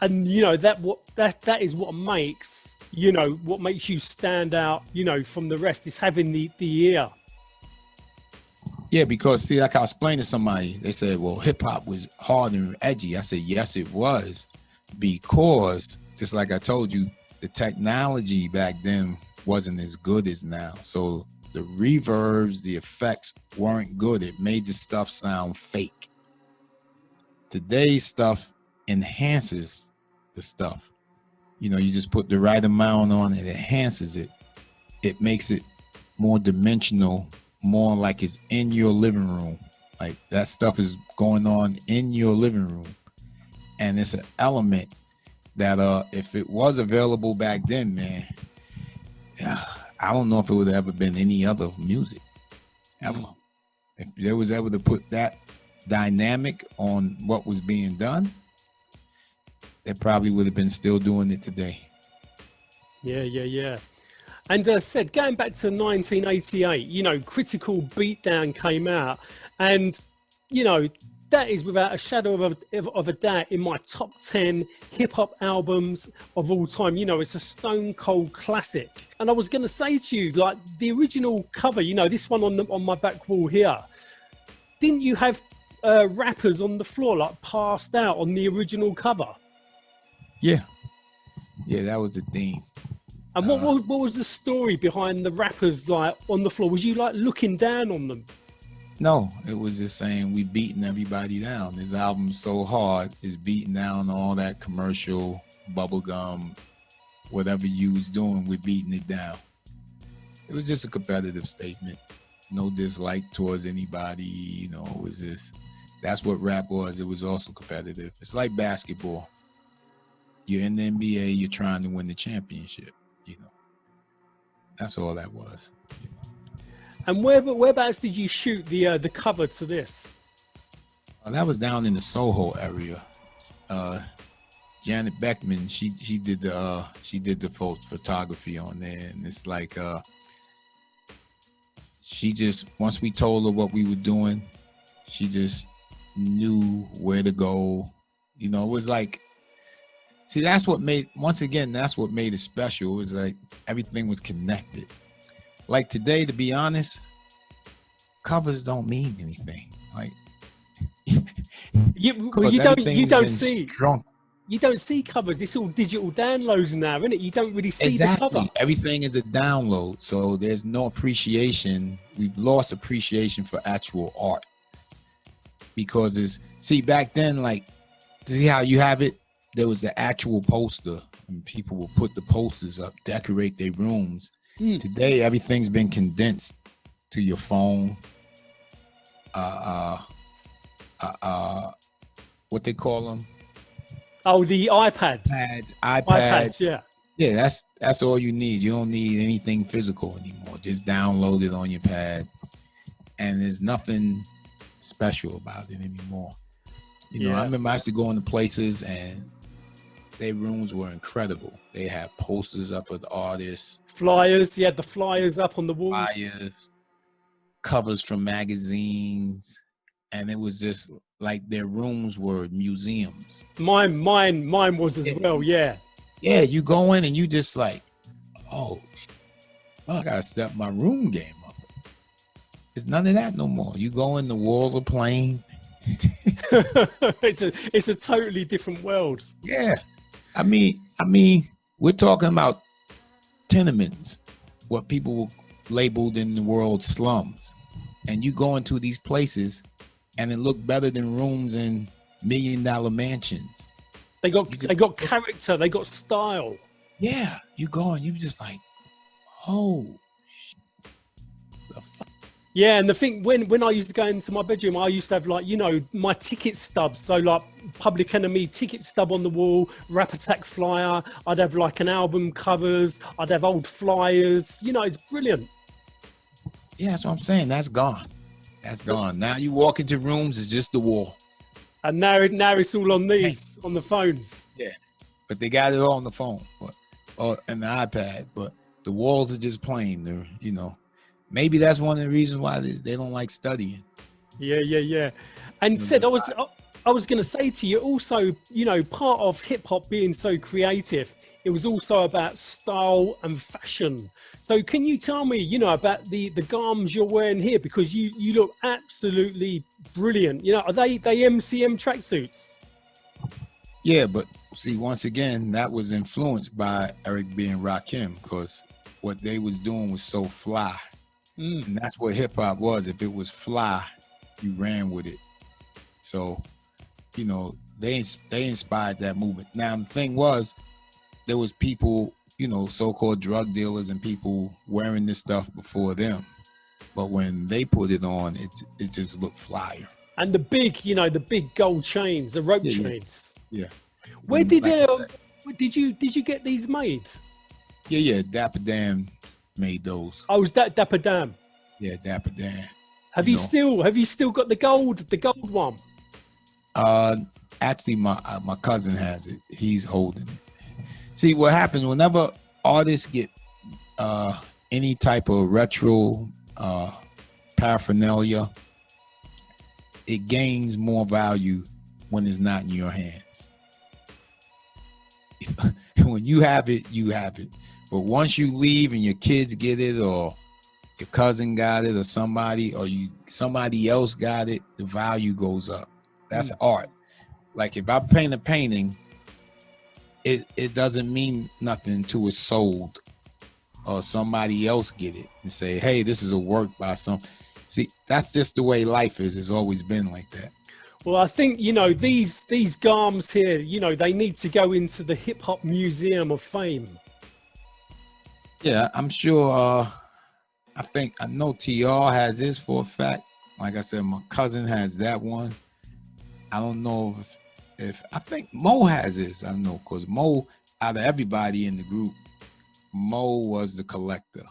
And, you know, that is what makes, you know, what makes you stand out, you know, from the rest, is having the ear. Yeah, because see, like I explained to somebody, they said, well, hip hop was hard and edgy. I said, yes, it was, because just like I told you, the technology back then wasn't as good as now. So the reverbs, the effects weren't good. It made the stuff sound fake. Today's stuff enhances the stuff. You know, you just put the right amount on it, enhances it. It makes it more dimensional, more like it's in your living room. Like that stuff is going on in your living room. And it's an element that if it was available back then, man, I don't know if it would have ever been any other music ever. If there was ever to put that dynamic on what was being done, they probably would have been still doing it today. Yeah. And Ced, going back to 1988, you know, Critical Beatdown came out, and you know, that is without a shadow of a doubt in my top 10 hip-hop albums of all time. You know, it's a stone cold classic. And I was going to say to you, like, the original cover, you know, this one on my back wall here, didn't you have rappers on the floor, like, passed out on the original cover? Yeah, that was the theme. And what was the story behind the rappers, like, on the floor? Was you, like, looking down on them? No, it was just saying we beating everybody down. This album's so hard, it's beating down all that commercial, bubblegum, whatever you was doing, we're beating it down. It was just a competitive statement. No dislike towards anybody, you know, it was just, that's what rap was. It was also competitive. It's like basketball. You're in the NBA, you're trying to win the championship, you know. That's all that was, you know. And whereabouts did you shoot the cover to this? That was down in the Soho area. Janet Beckman, she did the photography on there, and it's like she just, once we told her what we were doing, she just knew where to go. You know, it was like, see, that's what made it special. It was like everything was connected. Like today, to be honest, covers don't mean anything. Like you don't see covers. It's all digital downloads now, isn't it? You don't really see the cover. Everything is a download, so there's no appreciation. We've lost appreciation for actual art because back then, like, see how you have it. There was the actual poster, and people will put the posters up, decorate their rooms. Today, everything's been condensed to your phone. What they call them? Oh, the iPads. iPads, yeah. Yeah, that's all you need. You don't need anything physical anymore. Just download it on your pad, and there's nothing special about it anymore. You know, I remember I used to go into places and their rooms were incredible. They had posters up of the artists. Flyers, you had the flyers up on the walls. Flyers, covers from magazines, and it was just like their rooms were museums. Mine was as well, yeah. Yeah, you go in and you just like, oh, I gotta step my room game up. There's none of that no more. You go in, the walls are plain. It's a totally different world. Yeah. I mean, we're talking about tenements, what people labeled in the world slums. And you go into these places and it looked better than rooms in $1 million mansions. They got character, they got style. Yeah, you go and you just like, oh, the fuck? Yeah, and the thing, when I used to go into my bedroom, I used to have, like, you know, my ticket stubs. So like Public Enemy ticket stub on the wall, Rap Attack flyer. I'd have like an album covers. I'd have old flyers. You know, it's brilliant. Yeah, that's what I'm saying. That's gone. That's gone. Now you walk into rooms, it's just the wall. And now it's all on these, on the phones. Yeah, but they got it all on the phone, or and the iPad. But the walls are just plain. They're, you know. Maybe that's one of the reasons why they don't like studying. Yeah. And Ced, I was going to say to you also, you know, part of hip hop being so creative, it was also about style and fashion. So can you tell me, you know, about the garms you're wearing here? Because you look absolutely brilliant. You know, are they MCM tracksuits? Yeah, but see, once again, that was influenced by Eric B. and Rakim, because what they was doing was so fly. And that's what hip hop was. If it was fly, you ran with it. So, you know, they inspired that movement. Now the thing was, there was people, you know, so-called drug dealers and people wearing this stuff before them, but when they put it on, it just looked flyer. And the big, you know, the big gold chains, the rope chains. Yeah. Where did you get these made? Yeah. Dapper Dan made those. Oh, was that Dapper Dan? Yeah, Dapper Dan. Have you still got the gold one? Actually, my cousin has it. He's holding it. See, what happens whenever artists get any type of retro paraphernalia, it gains more value when it's not in your hands. When you have it, you have it. But once you leave and your kids get it, or your cousin got it, or somebody else got it, the value goes up. That's art. Like if I paint a painting, it doesn't mean nothing until it's sold or somebody else get it and say, hey, this is a work by some. See, that's just the way life is. It's always been like that. Well, I think, you know, these garms here, you know, they need to go into the Hip Hop Museum of Fame. Yeah, I'm sure. I know TR has this for a fact. Like I said, my cousin has that one. I don't know if I think Mo has this. I don't know, because Mo, out of everybody in the group, Mo was the collector.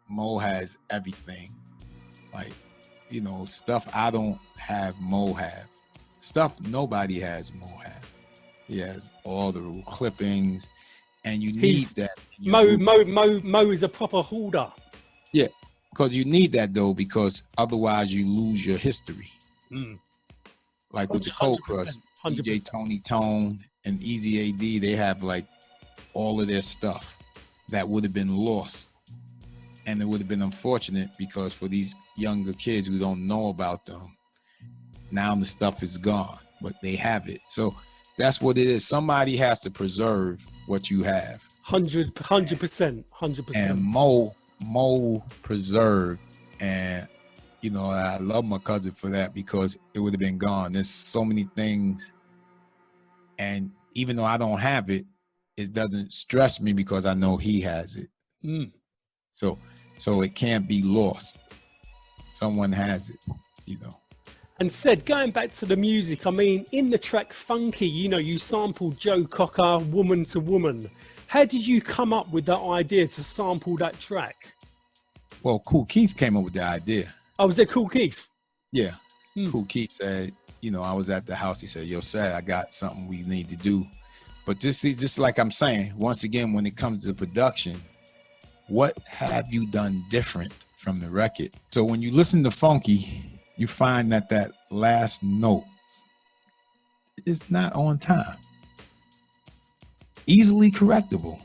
Mo has everything. Like, you know, stuff I don't have, Mo have. Stuff nobody has, Mo have. He has all the clippings, and you need that. Mo is a proper hoarder. Yeah, because you need that though, because otherwise you lose your history. Like with the Cold Crush, DJ Tony Tone and Easy AD, they have like all of their stuff that would have been lost. And it would have been unfortunate, because for these younger kids who don't know about them, now the stuff is gone, but they have it. So that's what it is. Somebody has to preserve what you have. 100%. And Mo preserved, and you know, I love my cousin for that, because it would have been gone. There's so many things, and even though I don't have it, it doesn't stress me because I know he has it. So it can't be lost. Someone has it, you know. And Ced, going back to the music, I mean, in the track Funky, you know, you sampled Joe Cocker, Woman to Woman. How did you come up with that idea to sample that track? Well, Kool Keith came up with the idea. Oh, was it Kool Keith? Yeah. Kool Keith said, you know, I was at the house. He said, yo, Ced, I got something we need to do. But just like I'm saying, once again, when it comes to production, what have you done different from the record? So when you listen to Funky, you find that last note is not on time. Easily correctable.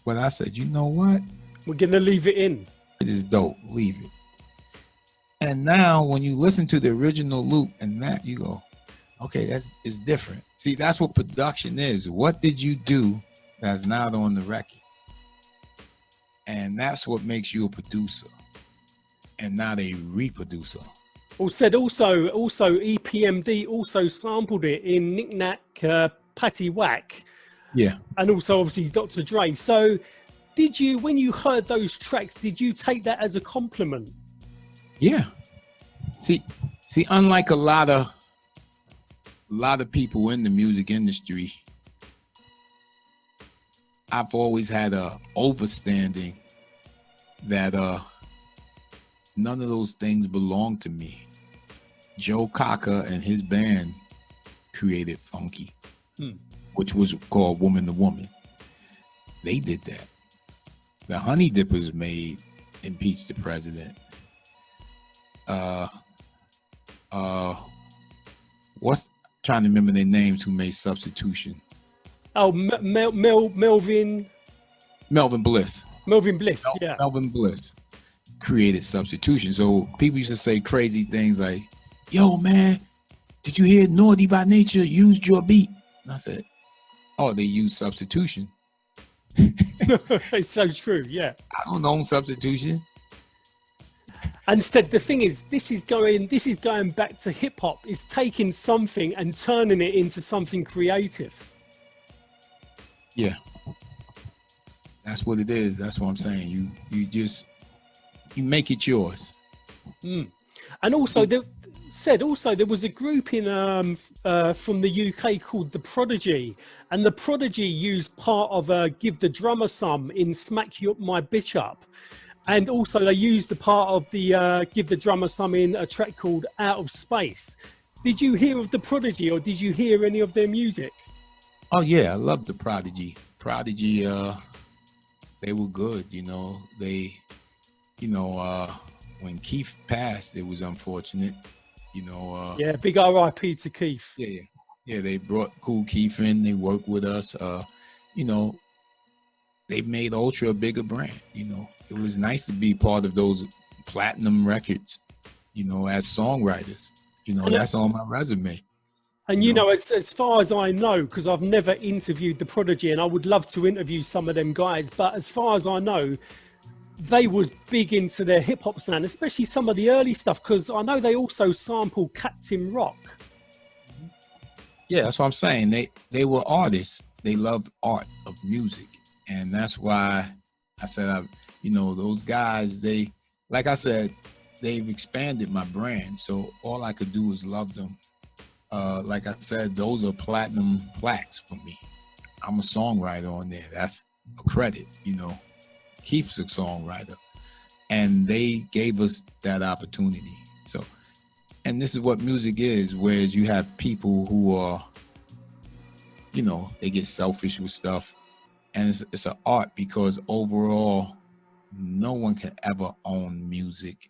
But I said, you know what? We're going to leave it in. It is dope. Leave it. And now when you listen to the original loop and that, you go, okay, it's different. See, that's what production is. What did you do that's not on the record? And that's what makes you a producer and not a reproducer. Well, Ced, also EPMD also sampled it in Knick Knack, Patty Whack. Yeah. And also obviously Dr. Dre. So did you, when you heard those tracks, did you take that as a compliment? Yeah. See, unlike a lot of people in the music industry, I've always had a overstanding that none of those things belong to me. Joe Cocker and his band created Funky, which was called Woman to Woman. They did that. The Honey Dippers made Impeach the President. What's trying to remember their names who made Substitution? Oh, Melvin Bliss. Yeah. Melvin Bliss created Substitution. So people used to say crazy things like, yo, man, did you hear Naughty by Nature used your beat? And I said, oh, they used Substitution. It's so true, yeah. I don't know Substitution. And said the thing is, this is going back to hip hop. It's taking something and turning it into something creative. Yeah, that's what it is. That's what I'm saying. You make it yours. And also, there was a group in from the UK called The Prodigy, and The Prodigy used part of "Give the Drummer Some" in "Smack My Bitch Up," and also they used the part of the "Give the Drummer Some" in a track called "Out of Space." Did you hear of The Prodigy, or did you hear any of their music? Oh yeah, I love the Prodigy. Prodigy, they were good. When Keith passed, it was unfortunate. Yeah, big R.I.P. to Keith. Yeah. They brought Cool Keith in. They worked with us. They made Ultra a bigger brand. It was nice to be part of those platinum records. As songwriters. That's on my resume. And as far as I know, because I've never interviewed The Prodigy, and I would love to interview some of them guys, but as far as I know, they was big into their hip hop sound, especially some of the early stuff, because I know they also sampled Captain Rock. Yeah, that's what I'm saying. They were artists. They loved art of music, and that's why I said, those guys. Like I said, they've expanded my brand. So all I could do is love them. Like I said, those are platinum plaques for me. I'm a songwriter on there. That's a credit, Keith's a songwriter, and they gave us that opportunity. So, and this is what music is, whereas you have people who are, they get selfish with stuff, and it's an art, because overall, no one can ever own music,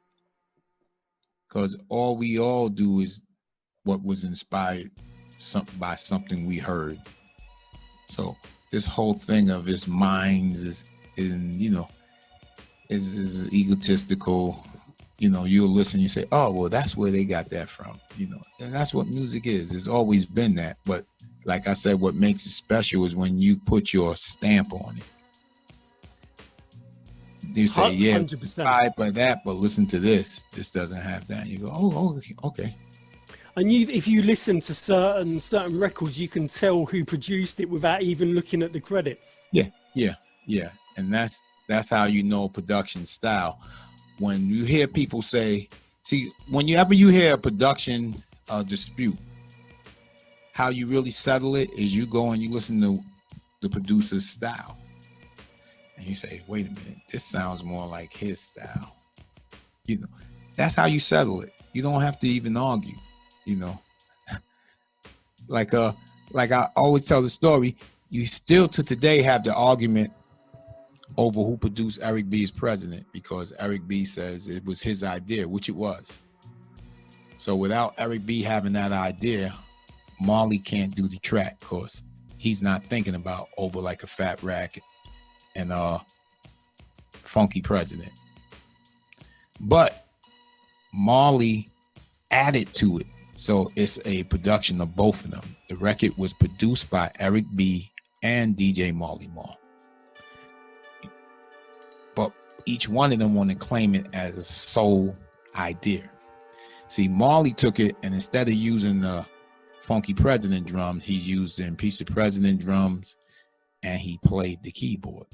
because all we all do is what was inspired by something we heard. So this whole thing of his minds is egotistical. You'll listen, you say, oh, well, that's where they got that from, and that's what music is. It's always been that. But like I said, what makes it special is when you put your stamp on it. You say, yeah, 100%. inspired by that, but listen to this. This doesn't have that. You go, oh, okay. And if you listen to certain records, you can tell who produced it without even looking at the credits. Yeah. And that's how you know production style. When you hear people say, whenever you hear a production dispute, how you really settle it is you go and you listen to the producer's style. And you say, wait a minute, this sounds more like his style. That's how you settle it. You don't have to even argue. Like I always tell the story, you still to today have the argument over who produced Eric B as president, because Eric B says it was his idea, which it was. So without Eric B having that idea, Marley can't do the track, because he's not thinking about Over Like a Fat Rack and Funky President. But Marley added to it. So it's a production of both of them. The record was produced by Eric B and DJ Marley Marl. But each one of them want to claim it as a sole idea. See, Marley took it, and instead of using the Funky President drum, he used the Piece of President drums, and he played the keyboard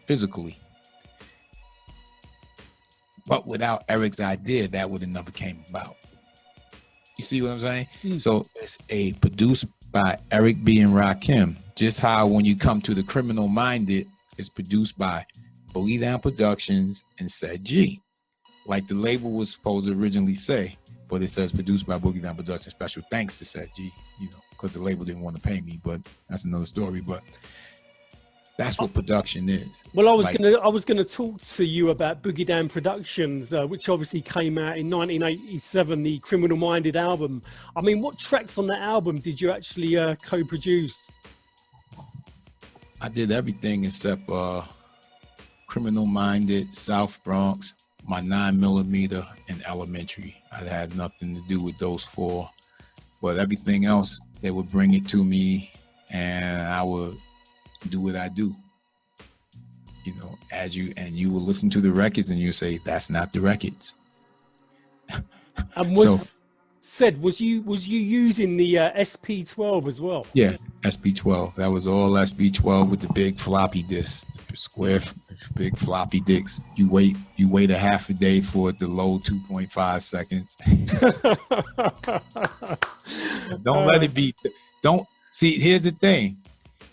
physically. But without Eric's idea, that would have never came about. You see what I'm saying? So it's produced by Eric B and Rakim. Just how when you come to the Criminal Minded, it's produced by Beatdown Productions and Ced. Like the label was supposed to originally say, but it says produced by Boogie Down Productions. Special thanks to Ced, because the label didn't want to pay me, but that's another story. But that's what production is. Well, I was gonna talk to you about Boogie Down Productions, which obviously came out in 1987, the Criminal Minded album. I mean, what tracks on that album did you actually co-produce? I did everything except Criminal Minded, South Bronx, my 9mm, and Elementary. I had nothing to do with those four, but everything else, they would bring it to me, and I would do what I do, you will listen to the records and you say, that's not the records. And So was you using the SP12 as well? yeah, SP12. That was all SP12 with the big floppy disk, big floppy disks. You wait a half a day for it to load 2.5 seconds. Don't let it be. Don't see. Here's the thing.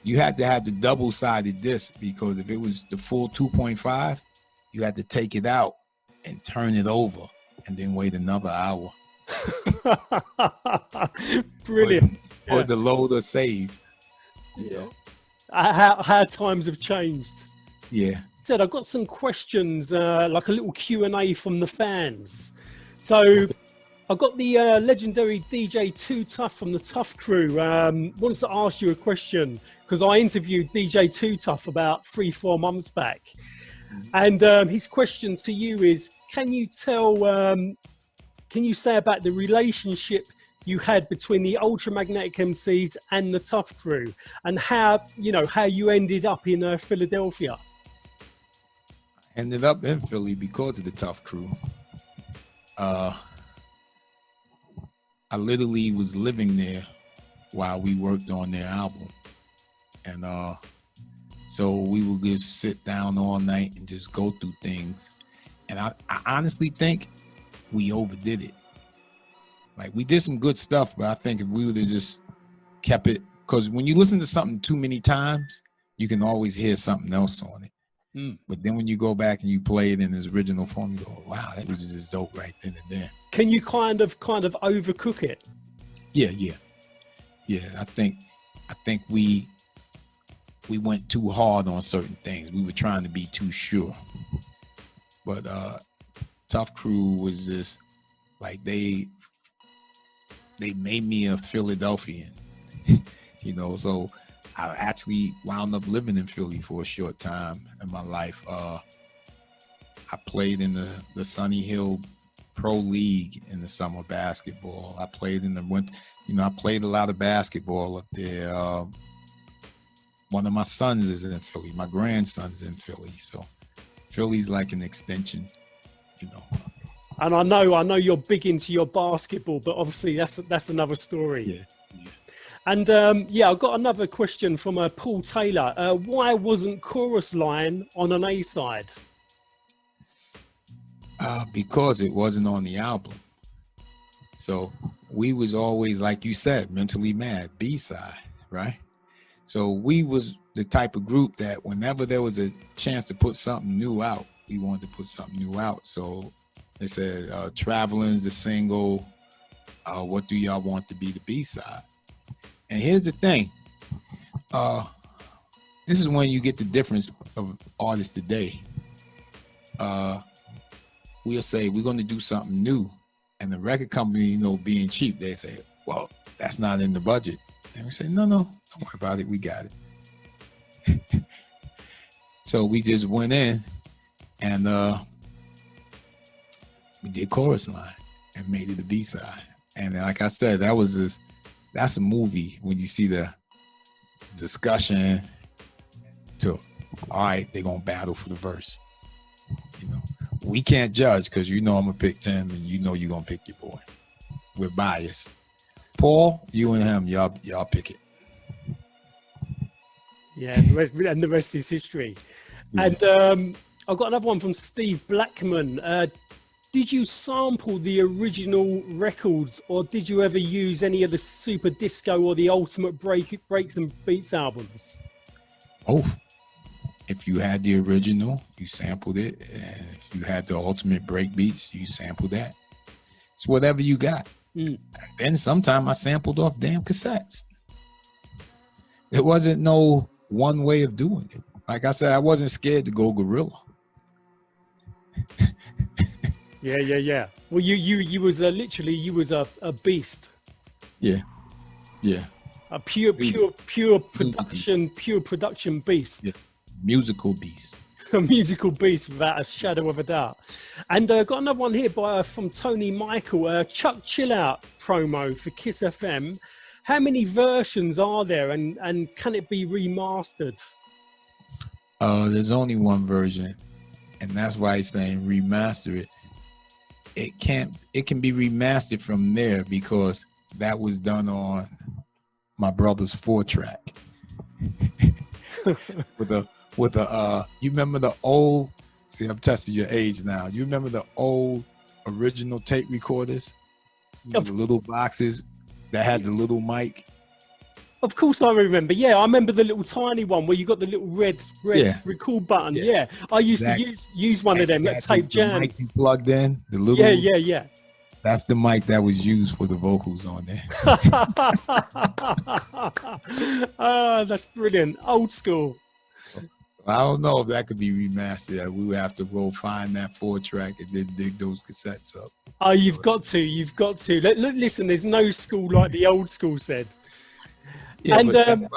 You had to have the double-sided disc, because if it was the full 2.5, you had to take it out and turn it over and then wait another hour. Brilliant. For the load or save. Yeah. How times have changed. Yeah. Said I've got some questions, like a little Q&A from the fans. So I've got the legendary DJ Too Tough from the Tough Crew. Wants to ask you a question, because I interviewed DJ Too Tough about 3-4 months back. And his question to you is, can you say about the relationship you had between the UltraMagnetic MCs and the Tough Crew, and how you ended up in Philadelphia? Ended up in Philly because of the Tough Crew. I literally was living there while we worked on their album. And so we would just sit down all night and just go through things. And I honestly think we overdid it. Like, we did some good stuff, but I think if we would have just kept it, because when you listen to something too many times, you can always hear something else on it. But then when you go back and you play it in its original form, you go, wow, that was just dope right then and there. Can you kind of overcook it? Yeah. I think we went too hard on certain things. We were trying to be too sure. But Tough Crew was just like, they made me a Philadelphian, so I actually wound up living in Philly for a short time in my life. I played in the Sunny Hill Pro League in the summer basketball. I played in the winter, I played a lot of basketball up there. One of my sons is in Philly. My grandson's in Philly. So Philly's like an extension, And I know you're big into your basketball, but obviously that's another story. Yeah. And I've got another question from Paul Taylor. Why wasn't Chorus Line on an A-side? Because it wasn't on the album. So we was always, like you said, Mentally Mad, B-side, right? So we was the type of group that whenever there was a chance to put something new out, we wanted to put something new out. So they said, Traveling's the single. What do y'all want to be the B-side? And here's the thing. This is when you get the difference of artists today. We'll say we're going to do something new. And the record company, being cheap, they say, well, that's not in the budget. And we say, no, don't worry about it. We got it. So we just went in and we did Chorus Line and made it a B-side. And like I said, that's a movie when you see the discussion to, all right, they're going to battle for the verse. We can't judge because I'm going to pick Tim and you're going to pick your boy. We're biased. Paul, you and him, y'all pick it. Yeah, and the rest is history. Yeah. And I've got another one from Steve Blackman. Did you sample the original records, or did you ever use any of the Super Disco or the Ultimate Breaks and Beats albums? Oh, if you had the original, you sampled it. And if you had the Ultimate Break Beats, you sampled that. It's whatever you got. Then sometime I sampled off damn cassettes. There wasn't no one way of doing it. Like I said, I wasn't scared to go guerrilla. Yeah. Well, you was a beast. Yeah. A pure production beast. Yeah. Musical beast. A musical beast without a shadow of a doubt. And got another one here from Tony Michael. Chuck Chill Out promo for Kiss FM. How many versions are there, and can it be remastered? There's only one version, and that's why he's saying remaster it. it can be remastered from there because that was done on my brother's 4-track with a you remember the old, see, I'm testing your age now, you remember the old original tape recorders, the little boxes that had the little mic? Of course I remember. Yeah, I remember the little tiny one where you got the little red record button. Yeah. I used to use one of them at Tape Jams. The mic you plugged in, the little. Yeah. That's the mic that was used for the vocals on there. That's brilliant. Old school. So I don't know if that could be remastered. We would have to go find that 4-track and then dig those cassettes up. Oh, you've got to. Listen, there's no school like the old school said. Yeah, and,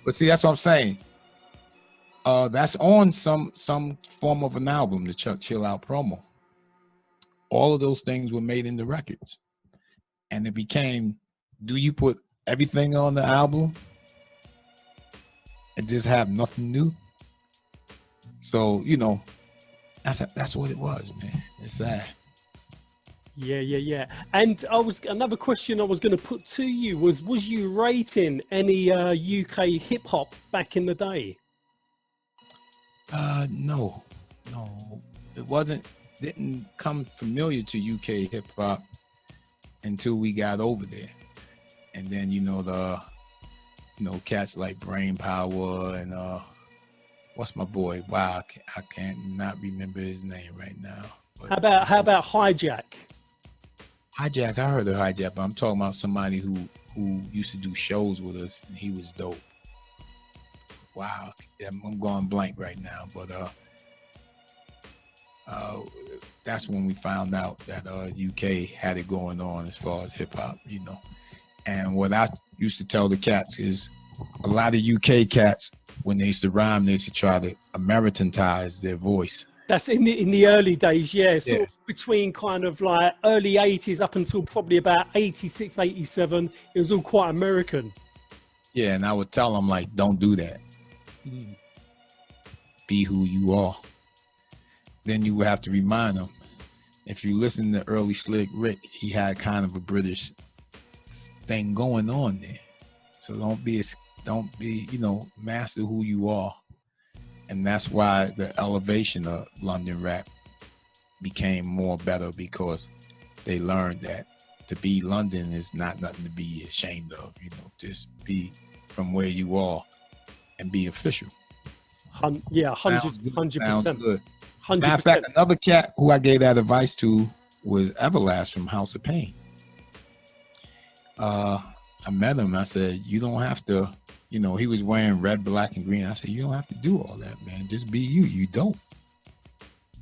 but see, that's what I'm saying. That's on some form of an album, the Chuck Chill Out promo. All of those things were made into records. And it became, do you put everything on the album and just have nothing new? So, that's what it was, man. It's sad. Yeah. And another question I was going to put to you was you rating any UK hip hop back in the day? No. It didn't come familiar to UK hip hop until we got over there. And then, cats like Brain Power and what's my boy? Wow, I can't not remember his name right now. But, how about Hijack? Hijack, I heard of Hijack, but I'm talking about somebody who used to do shows with us, and he was dope. Wow, I'm going blank right now, but that's when we found out that UK had it going on as far as hip hop, And what I used to tell the cats is a lot of UK cats, when they used to rhyme, they used to try to Americanize their voice. That's in the early days, yeah. Sort of between kind of like early 80s up until probably about 86, 87. It was all quite American. Yeah, and I would tell them, like, don't do that. Be who you are. Then you would have to remind them. If you listen to early Slick Rick, he had kind of a British thing going on there. So don't be, master who you are. And that's why the elevation of London rap became more better, because they learned that to be London is not nothing to be ashamed of. Just be from where you are and be official. 100%. Matter of fact, another cat who I gave that advice to was Everlast from House of Pain. I met him. I said, you don't have to. He was wearing red, black, and green. I said, you don't have to do all that, man. Just be you. You don't.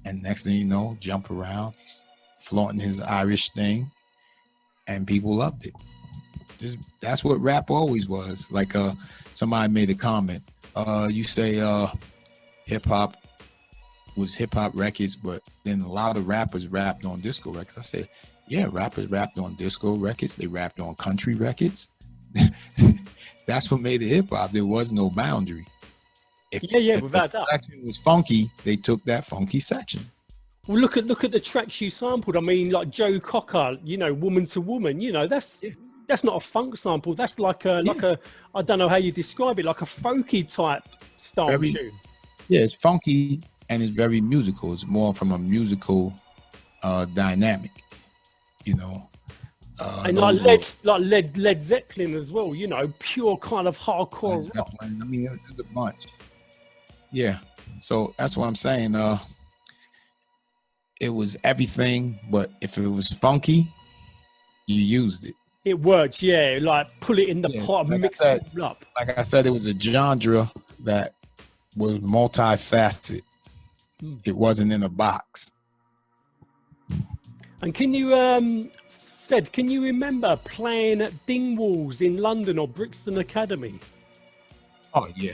And next thing you know, jump around, he's flaunting his Irish thing, and people loved it. That's what rap always was. Like somebody made a comment. You say hip hop was hip hop records, but then a lot of rappers rapped on disco records. I said, yeah, rappers rapped on disco records. They rapped on country records. That's what made it hip hop. There was no boundary. If without doubt. Section was funky, they took that funky section. Well, look at the tracks you sampled. I mean, like Joe Cocker, Woman to Woman. That's not a funk sample. That's like a I don't know how you describe it, like a folky type style tune. Yeah, it's funky and it's very musical. It's more from a musical dynamic, and Led Zeppelin as well, pure kind of hardcore rock. I mean, it was just a bunch. Yeah, so that's what I'm saying. It was everything, but if it was funky, you used it. It works, yeah. Like pull it in the pot and mix it up. Like I said, it was a genre that was multifaceted. It wasn't in a box. And can you remember playing at Dingwalls in London or Brixton Academy? Oh yeah.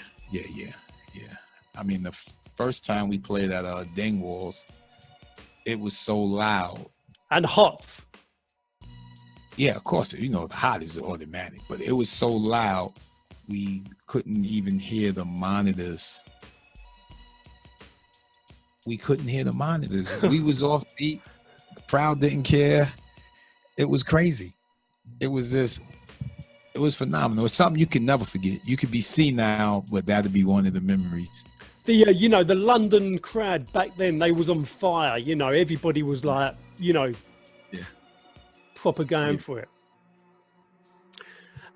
I mean, the first time we played at Dingwalls, it was so loud and hot. Yeah, of course. The hot is automatic, but it was so loud we couldn't even hear the monitors. We was off beat. crowd didn't care. It was crazy. It was phenomenal. It's something you can never forget. You could be senile, but that'd be one of the memories. The the London crowd back then, they was on fire. Everybody was like, proper going for it.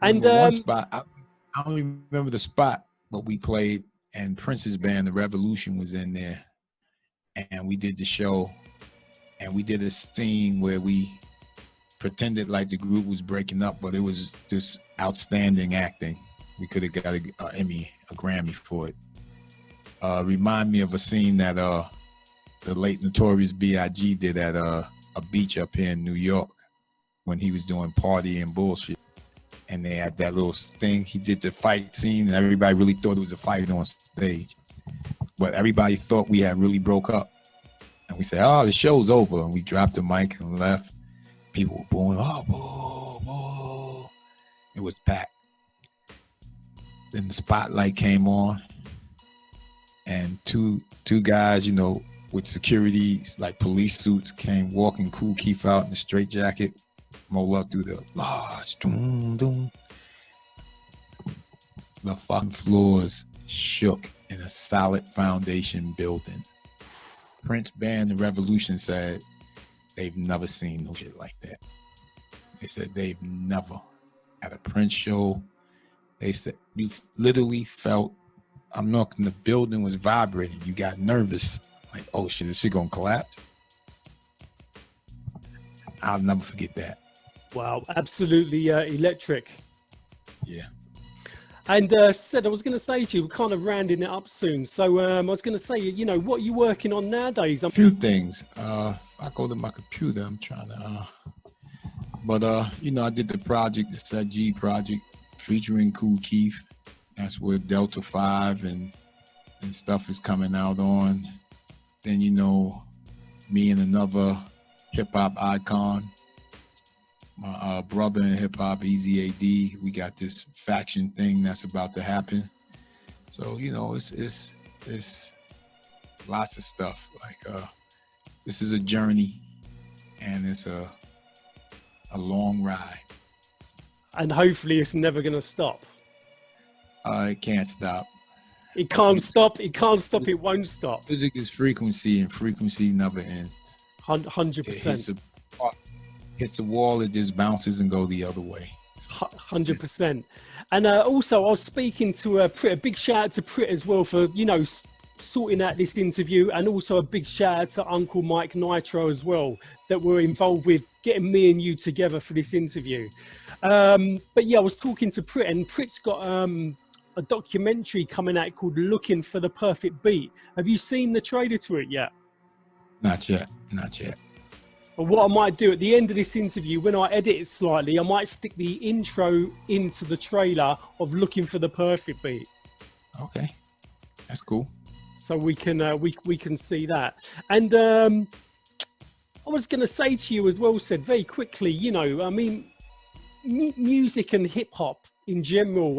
And one spot, I don't even remember the spot, but we played, and Prince's band, The Revolution, was in there, and we did the show, and we did a scene where we pretended like the group was breaking up, but it was just outstanding acting. We could have got a Emmy, a Grammy for it. Remind me of a scene that the late Notorious B.I.G. did at a beach up here in New York when he was doing party and bullshit. And they had that little thing. He did the fight scene, and everybody really thought it was a fight on stage. But everybody thought we had really broke up. And we said, oh, the show's over. And we dropped the mic and left. People were booing, oh, boo, boo. It was packed. Then the spotlight came on. And two guys, with security, like police suits, came walking Kool Keith out in a straitjacket. Roll up through the large, doom, doom. The fucking floors shook in a solid foundation building. Prince band, The Revolution, said they've never seen no shit like that. They said they've never, at a Prince show, they said you literally felt, the building was vibrating. You got nervous. Like, oh shit, is shit gonna collapse? I'll never forget that. Wow, absolutely electric. Yeah. And Ced, I was going to say to you, we're kind of rounding it up soon. So I was going to say, what are you working on nowadays? A few things. I go to my computer. I'm trying to. But I did the project, the Ced project, featuring Kool Keith. That's where Delta 5 and stuff is coming out on. Then me and another hip hop icon. My brother in hip hop, Easy AD, we got this faction thing that's about to happen. So it's lots of stuff. Like this is a journey, and it's a long ride. And hopefully, it's never going to stop. It can't stop. It can't stop. It can't stop. It won't stop. Music is frequency, and frequency never ends. 100%. Hits a wall, it just bounces and go the other way. 100%. And also, I was speaking to Prit. A big shout out to Prit as well for sorting out this interview, and also a big shout out to Uncle Mike Nitro as well, that were involved with getting me and you together for this interview. But yeah, I was talking to Prit, and Prit's got a documentary coming out called Looking for the Perfect Beat. Have you seen the trailer to it yet? Not yet. But what I might do at the end of this interview, when I edit it slightly, I might stick the intro into the trailer of Looking for the Perfect Beat. Okay, that's cool. So we can we can see that. And I was going to say to you as well, Ced, very quickly, music and hip hop in general,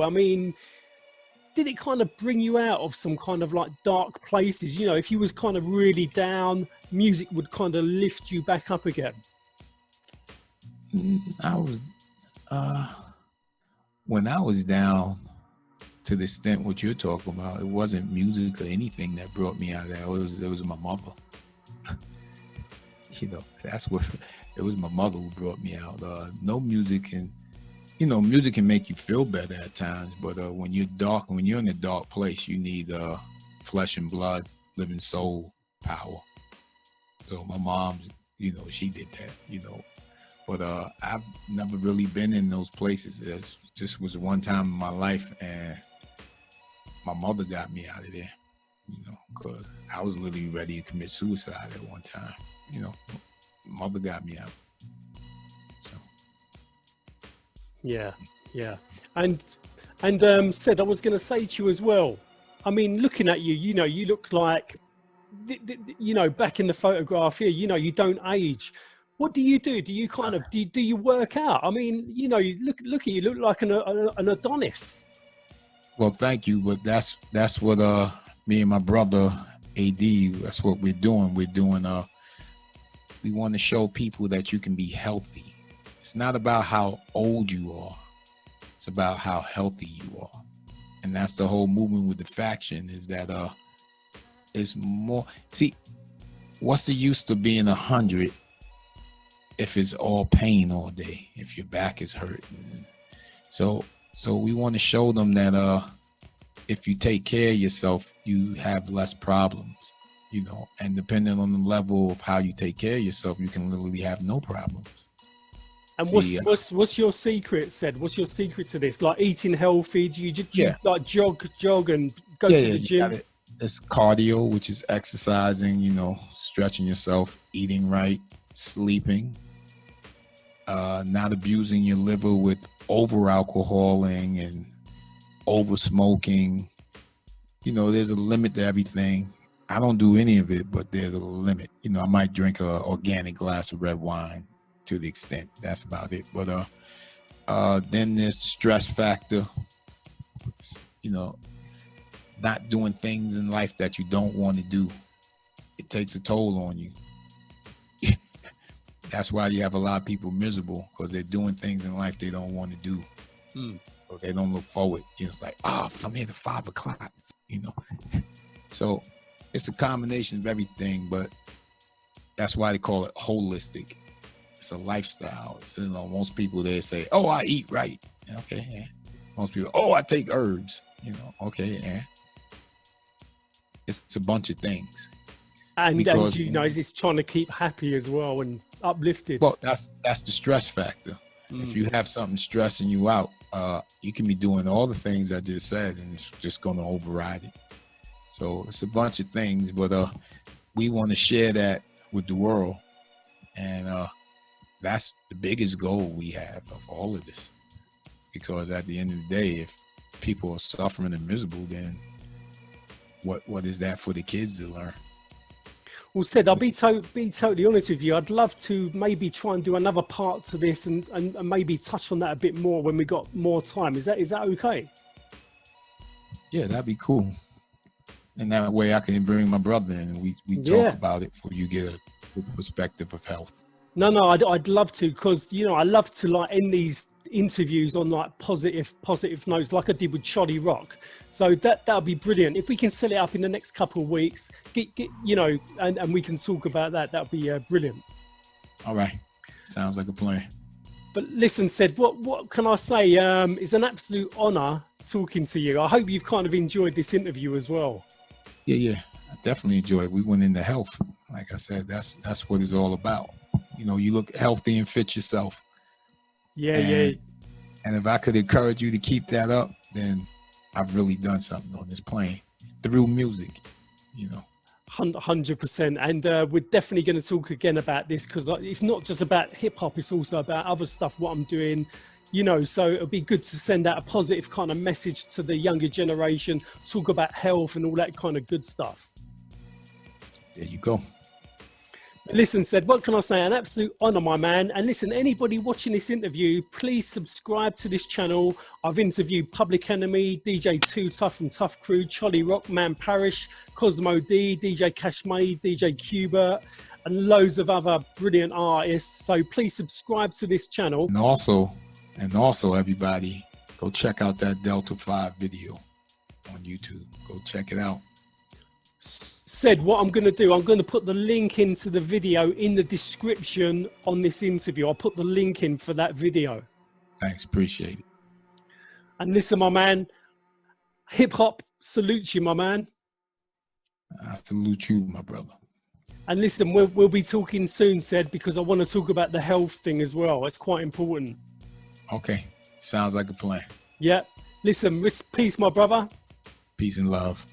did it kind of bring you out of some kind of like dark places? If you was kind of really down, music would kind of lift you back up again. I was, when I was down to the extent what you're talking about, it wasn't music or anything that brought me out of that. It was my mother. That's what, it was my mother who brought me out. No music can, music can make you feel better at times, but when you're dark, when you're in a dark place, you need flesh and blood, living soul power. So my mom's, she did that, but I've never really been in those places. It just was one time in my life, and my mother got me out of there, because I was literally ready to commit suicide at one time. Mother got me out. So. Yeah. And Ced, I was going to say to you as well, looking at you, you look like, back in the photograph here, you don't age. What do you do? Do you kind of, do you work out? You look at you, look like an Adonis. Well, thank you. But that's what me and my brother AD, that's what we're doing. We're doing we want to show people that you can be healthy. It's not about how old you are. It's about how healthy you are. And that's the whole movement with the faction, is that it's more, see, what's the use of being 100 if it's all pain all day, if your back is hurt? So we want to show them that if you take care of yourself, you have less problems, you know, and depending on the level of how you take care of yourself, you can literally have no problems. And what's your secret, Ced? What's your secret to this? Like eating healthy? Do you like jog and go to the gym? It's cardio, which is exercising, you know, stretching yourself, eating right, sleeping, not abusing your liver with over alcoholing and over smoking. You know, there's a limit to everything. I don't do any of it, but there's a limit. You know, I might drink a organic glass of red wine to the extent. That's about it. But then there's the stress factor. You know, not doing things in life that you don't want to do. It takes a toll on you. That's why you have a lot of people miserable, because they're doing things in life they don't want to do. So they don't look forward. You know, it's like, I'm here to 5 o'clock, you know. So it's a combination of everything, but that's why they call it holistic. It's a lifestyle. So, you know, most people, they say, I eat right. Okay, yeah. Most people, I take herbs. You know, okay, yeah. It's a bunch of things. And you know, it's trying to keep happy as well and uplifted. Well, that's the stress factor. If you have something stressing you out, you can be doing all the things I just said, and it's just going to override it. So it's a bunch of things, but we want to share that with the world, and that's the biggest goal we have of all of this. Because at the end of the day, if people are suffering and miserable, then what is that for the kids to learn? Well, Ced, I'll be totally honest with you. I'd love to maybe try and do another part to this and maybe touch on that a bit more when we got more time. Is that okay? Yeah, that'd be cool. And that way I can bring my brother in and we talk about it, for you get a good perspective of health. No, I'd love to, because, you know, I love to like end these interviews on like positive notes, like I did with Charlie Rock. So that'll be brilliant if we can set it up in the next couple of weeks. Get you know, and we can talk about that. That'll be brilliant. All right, sounds like a plan. But listen, Ced, what can I say? It's an absolute honor talking to you. I hope you've kind of enjoyed this interview as well. Yeah, I definitely enjoyed it. We went into health, like I said. That's what it's all about. You know, you look healthy and fit yourself. Yeah. And if I could encourage you to keep that up, then I've really done something on this plane through music, you know. 100%. And we're definitely going to talk again about this, because it's not just about hip hop, it's also about other stuff, what I'm doing, you know. So it'll be good to send out a positive kind of message to the younger generation, talk about health and all that kind of good stuff. There you go. Listen, Ced, what can I say? An absolute honor, my man. And listen, anybody watching this interview, please subscribe to this channel. I've interviewed Public Enemy, DJ Too Tough from Tough Crew, Charlie Rock, Man Parish, Cosmo D, DJ Cashmade, DJ Qbert, and loads of other brilliant artists. So please subscribe to this channel. And also everybody, go check out that Delta 5 video on YouTube. Go check it out. Ced, what I'm going to do, I'm going to put the link into the video in the description on this interview. I'll put the link in for that video. Thanks, appreciate it. And listen, my man, hip hop salutes you, my man. I salute you, my brother. And listen, we'll be talking soon, Ced, because I want to talk about the health thing as well. It's quite important. Okay, sounds like a plan. Yeah. Listen, peace, my brother. Peace and love.